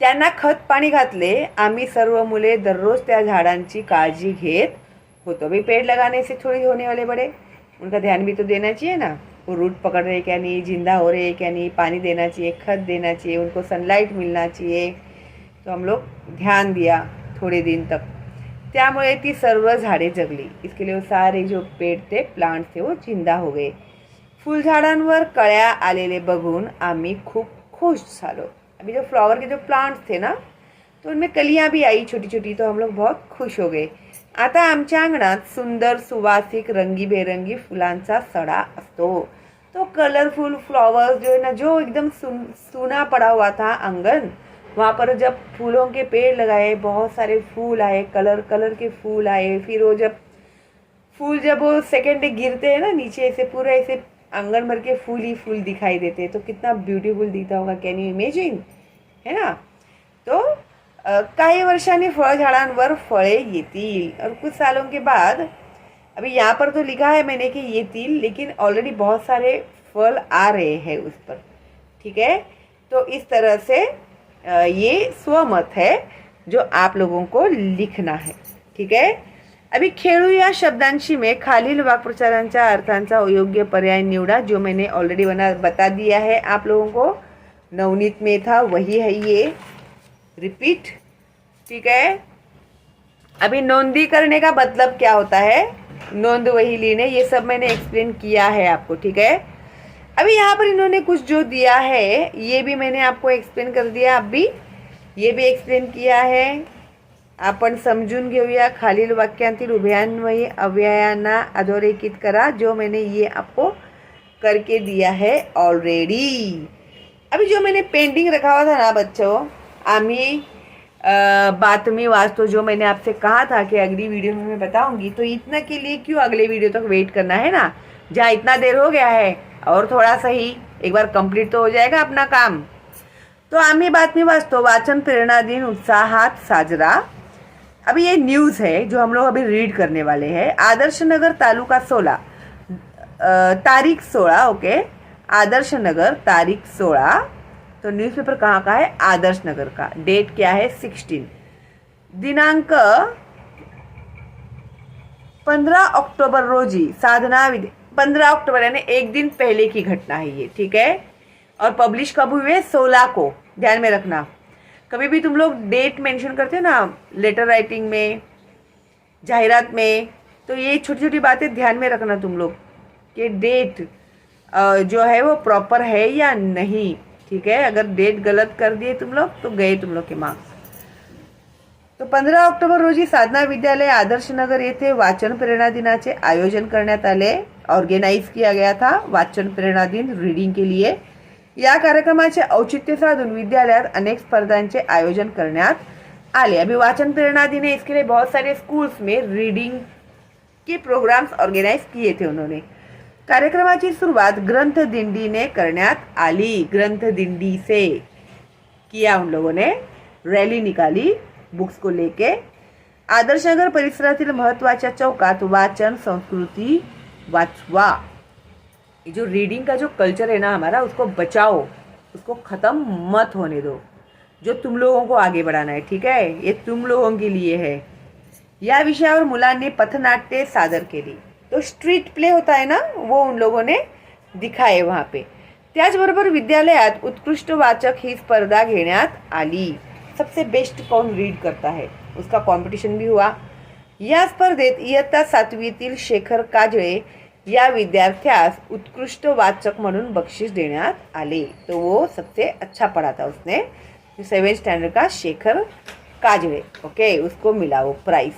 त्यांना खत पाणी घातले. आम्ही सर्व मुले दररोज त्या झाडांची काळजी घेत होतो. भाई पेड़ लगाने से थोड़ी होने वाले बड़े, उनका ध्यान भी तो देना चाहिए ना. वो रूट पकड़ रहे क्या नहीं, जिंदा हो रहे क्या नहीं, पानी देना चाहिए, खत देना चाहिए, उनको सनलाइट मिलना चाहिए. तो हम लोग ध्यान दिया थोड़े दिन तक. त्यामुळे ती सर्व झाडे जगली. इसके लिए वो सारे जो पेड़ थे, प्लांट्स थे, वो जिंदा हो गए. फुलझाडांवर कळ्या आलेले बघून आम्ही खूप खुश झालो. अभी जो फ्लावर के जो प्लांट्स थे ना, तो उनमें कलियां भी आई छोटी छोटी, तो हम लोग बहुत खुश हो गए. आता आमच्या अंगणात सुंदर सुवासिक रंगीबेरंगी फुलांचा सडा असतो. तो कलरफुल फ्लावर्स जो है ना, जो एकदम सूना पड़ा हुआ था आंगन, वहाँ पर जब फूलों के पेड़ लगाए, बहुत सारे फूल आए, कलर कलर के फूल आए. फिर वो जब वो सेकेंड डे गिरते हैं ना नीचे, ऐसे पूरे ऐसे आंगन भर के फूल ही फूल दिखाई देते हैं. तो कितना ब्यूटीफुल दिखता होगा, कैन यू इमेजिन, है ना. तो काही वर्षांनी फळझाडांवर फळे येतील. और कुछ सालों के बाद, अभी यहाँ पर तो लिखा है मैंने कि येतील, लेकिन ऑलरेडी बहुत सारे फल आ रहे हैं उस पर. ठीक है. तो इस तरह से ये स्वमत है जो आप लोगों को लिखना है. ठीक है. अभी खेळू या शब्दांशी में खालील वाक्प्रचारांच्या अर्थांचा योग्य पर्याय निवडा, जो मैंने ऑलरेडी बता दिया है आप लोगों को. नवनीत में था वही है ये, रिपीट. ठीक है. अभी नोंदी करने का मतलब क्या होता है, नोंद वही लेने, ये सब मैंने एक्सप्लेन किया है आपको. ठीक है. अभी यहाँ पर इन्होंने कुछ जो दिया है, ये भी मैंने आपको एक्सप्लेन कर दिया. अभी ये भी एक्सप्लेन किया है. आपण समजून घेऊया. खालील वाक्यांतील उभयान्वयी अव्ययांना अधोरेखित करा, जो मैंने ये आपको करके दिया है ऑलरेडी. अभी जो मैंने पेंडिंग रखा हुआ था ना बच्चों, आम्ही बातमी वाचतो, जो मैंने आपसे कहा था कि अगली वीडियो में मैं बताऊंगी, तो इतना के लिए क्यों अगले वीडियो तक वेट करना है ना. जहाँ इतना देर हो गया है, और थोड़ा सा ही एक बार कंप्लीट तो हो जाएगा अपना काम. तो आम्ही बातमी वाचतो, वाचन प्रेरणा दिन उत्साहात साजरा. अभी ये न्यूज़ है जो हम लोग अभी रीड करने वाले हैं. आदर्श नगर तालुका 16, तारीख 16. ओके. आदर्श नगर तारीख 16. तो न्यूज़पेपर कहाँ का है, आदर्श नगर का. डेट क्या है, 16. दिनांक 15 अक्टूबर रोजी साधना 15 अक्टूबर यानी एक दिन पहले की घटना है ये. ठीक है. और पब्लिश कब हुए, 16 को. ध्यान में रखना, कभी भी तुम लोग डेट मेंशन करते हो ना लेटर राइटिंग में, जाहिरात में, तो ये छोटी छोटी बातें ध्यान में रखना तुम लोग, कि डेट जो है वो प्रॉपर है या नहीं. ठीक है. अगर डेट गलत कर दिए तुम लोग, तो गए तुम लोग के मार्क्स. तो 15 ऑक्टोबर रोजी साधना विद्यालय आदर्श नगर येथे वाचन प्रेरणा दिनाचे आयोजन करण्यात आले. ऑर्गेनाइज किया गया था वाचन प्रेरणा दिन रीडिंग के लिए. या कार्यक्रमाचे औचित्य साधून विद्यालयात अनेक स्पर्धांचे आयोजन करण्यात आले. अभी वाचन प्रेरणा दिन है, इसके लिए बहुत सारे स्कूल्स में रीडिंग के प्रोग्राम्स ऑर्गेनाइज किए थे उन्होंने. कार्यक्रमाची सुरुवात ग्रंथ दिंडीने करण्यात आली. ग्रंथ दिंडी से किया उन लोगों ने, रैली निकाली बुक्स को लेके. आदर्शनगर परिसरातील महत्त्वाच्या चौकात वाचन संस्कृती वाचवा. जो रीडिंग का जो कल्चर है ना हमारा, उसको बचाओ, उसको ख़त्म मत होने दो. जो तुम लोगों को आगे बढ़ाना है. ठीक है. ये तुम लोगों के लिए है. या विषयावर मुलांनी पथनाट्य सादर केली. तो स्ट्रीट प्ले होता है ना, वो उन लोगों ने दिखाए वहाँ पे. त्याचबरोबर विद्यालयात उत्कृष्ट वाचक ही स्पर्धा घेण्यात आली. सबसे बेस्ट कौन रीड करता है, उसका कॉम्पिटिशन भी हुआ. या स्पर्धेत इयत्ता 7वीतील शेखर काजळे या विद्यार्थ्यास उत्कृष्ट वाचक म्हणून बक्षीस देण्यात आले. तो वो सबसे अच्छा पढ़ा था उसने, 7th स्टँडर्ड का शेखर काजळे. ओके. उसको मिला वो प्राइज.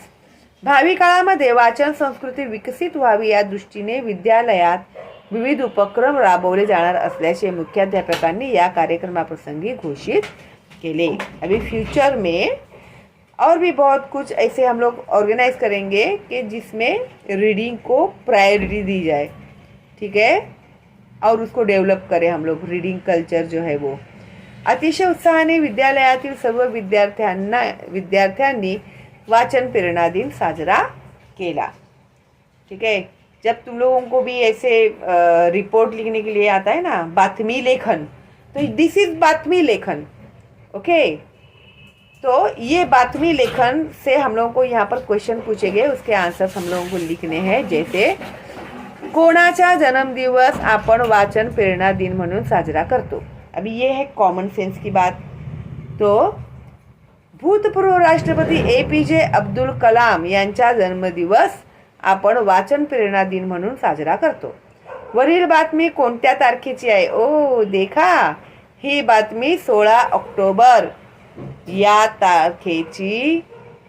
भावी काळामध्ये वाचन संस्कृती विकसित व्हावी या दृष्टीने विद्यालयात विविध उपक्रम राबवले जाणार असल्याचे मुख्याध्यापकांनी या कार्यक्रमाप्रसंगी घोषित केले. अभी फ्यूचर में और भी बहुत कुछ ऐसे हम लोग ऑर्गेनाइज करेंगे कि जिसमें रीडिंग को प्रायोरिटी दी जाए. ठीक है. और उसको डेवलप करें हम लोग, रीडिंग कल्चर जो है वो. अतिशय उत्साहाने विद्यालयातील सर्व विद्यार्थ्यांनी वाचन प्रेरणा दिन साजरा केला. ठीक है. जब तुम लोगों को भी ऐसे रिपोर्ट लिखने के लिए आता है ना, बातमी लेखन, तो दिस इज बातमी लेखन. ओके. तो ये बातमी लेखन से हम लोगों को यहाँ पर क्वेश्चन पूछे गए, उसके आंसर्स हम लोगों को लिखने हैं। जैसे कोणाचा जन्मदिवस आपण वाचन प्रेरणा दिन म्हणून साजरा करतो। अभी ये है कॉमन सेंस की बात। तो भूतपूर्व राष्ट्रपती APJ अब्दुल कलाम यांचा जन्मदिवस आपण वाचन प्रेरणा दिन म्हणून साजरा करतो। वरील बातमी कोणत्या तारखेची आहे? ओ देखा, ही बातमी 16 ऑक्टोबर या तारखेची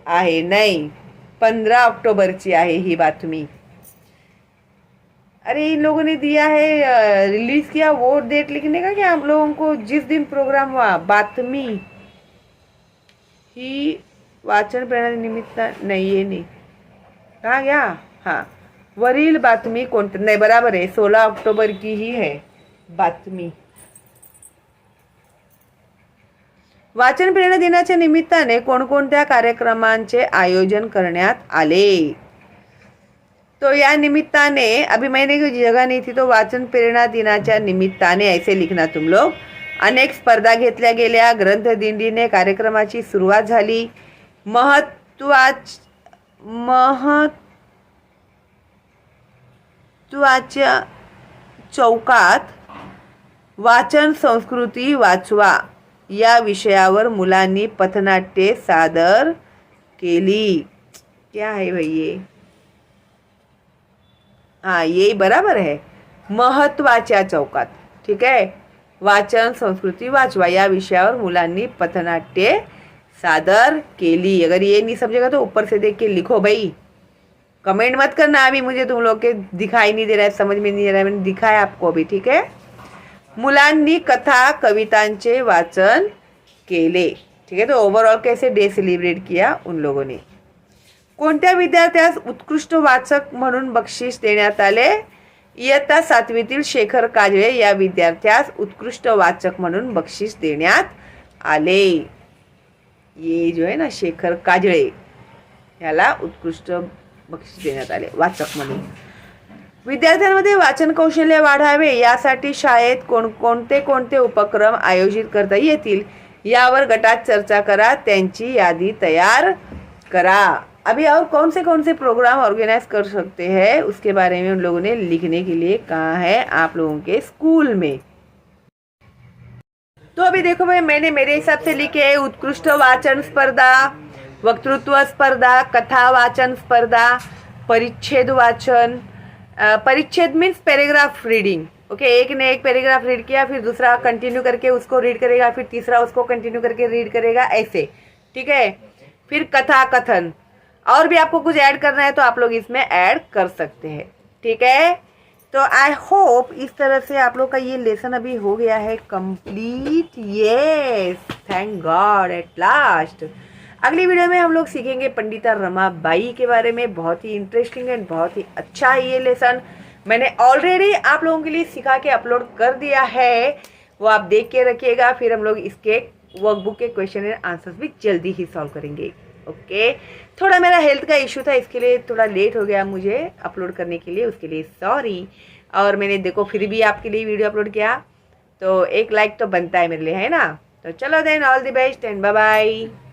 आहे, नाही 15 अक्टूबरची आहे ही बातमी। अरे इन लोगों ने दिया है रिलीज किया वो डेट लिखने का, क्या हम लोगों को जिस दिन प्रोग्राम हुआ बातमी ही वाचन प्रेरणा निमित्त नहीं, ये नहीं, कहाँ गया? हाँ, वरील बातमी कोणती, नाही बराबर आहे 16 ऑक्टोबर की ही है बातमी। वाचन प्रेरणा दिनाच्या निमित्ताने कोणकोणत्या कार्यक्रमांचे आयोजन करण्यात आले? तो या निमित्ताने, अभी मैंने कोई जगह नहीं थी तो वाचन प्रेरणा दिनाच्या निमित्ताने ऐसे लिखना तुम लोग। अनेक स्पर्धा घेतल्या गेल्या, ग्रंथदिंडीने कार्यक्रमाची सुरुवात झाली, महत्त्वाच्या चौकात वाचन संस्कृती वाचवा या विषयावर मुलांनी पथनाट्ये सादर केली। क्या है भाई ये? हाँ, ये बराबर है, महत्त्वाच्या चौकात, ठीक है। वाचन संस्कृती वाचवा या विषयावर मुलांनी पथनाट्ये सादर केली। अगर ये नहीं समझेगा तो ऊपर से देख के लिखो भाई, कमेंट मत करना। अभी मुझे तुम लोग के दिखाई नहीं दे रहा है, समझ में नहीं आ रहा है, मैंने दिखाया आपको अभी, ठीक है। मुलांनी कथा कवितांचे वाचन केले, ठीक है। तो ओवरऑल कैसे डे सेलिब्रेट किया उन लोगों ने। कोणत्या विद्यार्थ्यास उत्कृष्ट वाचक म्हणून बक्षीस देण्यात आले? इयत्ता 7वीतील शेखर काजळे या विद्यार्थ्यास उत्कृष्ट वाचक म्हणून बक्षीस देण्यात आले। ये जो है ना शेखर काजळे याला उत्कृष्ट बक्षीस देण्यात आले वाचक म्हणून। विद्यार्थ्यांमध्ये वाचन कौशल्य वाढावे यासाठी शाळेत कोणते उपक्रम आयोजित करता येतील यावर गटात चर्चा करा, त्यांची यादी तैयार करा। अभी और कौन से प्रोग्राम ऑर्गेनाइज कर सकते हैं उसके बारे में उन लोगों ने लिखने के लिए कहा है आप लोगों के स्कूल में। तो अभी देखो भाई, मैंने मेरे हिसाब से लिखे है उत्कृष्ट वाचन स्पर्धा, वक्तृत्व स्पर्धा, कथा वाचन स्पर्धा, परिच्छेद वाचन। परिच्छेद मीन्स पैराग्राफ रीडिंग, ओके। एक ने एक पैराग्राफ रीड किया, फिर दूसरा कंटिन्यू करके उसको रीड करेगा, फिर तीसरा उसको कंटिन्यू करके रीड करेगा, ऐसे, ठीक है। फिर कथा कथन, और भी आपको कुछ ऐड करना है तो आप लोग इसमें ऐड कर सकते हैं, ठीक है। तो आई होप इस तरह से आप लोग का ये लेसन अभी हो गया है complete. Yes, thank God at last. Ugly video में हम लोग सीखेंगे पंडिता रमाबाई के बारे में। बहुत ही इंटरेस्टिंग एंड बहुत ही अच्छा है ये लेसन। मैंने ऑलरेडी आप लोगों के लिए सिखा के अपलोड कर दिया है, वो आप देख के रखिएगा। फिर हम लोग इसके वर्कबुक के क्वेश्चन एंड आंसर्स भी जल्दी ही सॉल्व करेंगे, ओके। थोड़ा मेरा हेल्थ का इशू था, इसके लिए थोड़ा लेट हो गया मुझे अपलोड करने के लिए, उसके लिए सॉरी। और मैंने देखो फिर भी आपके लिए वीडियो अपलोड किया, तो एक लाइक तो बनता है मेरे लिए, है ना। तो चलो then, all the best and bye bye.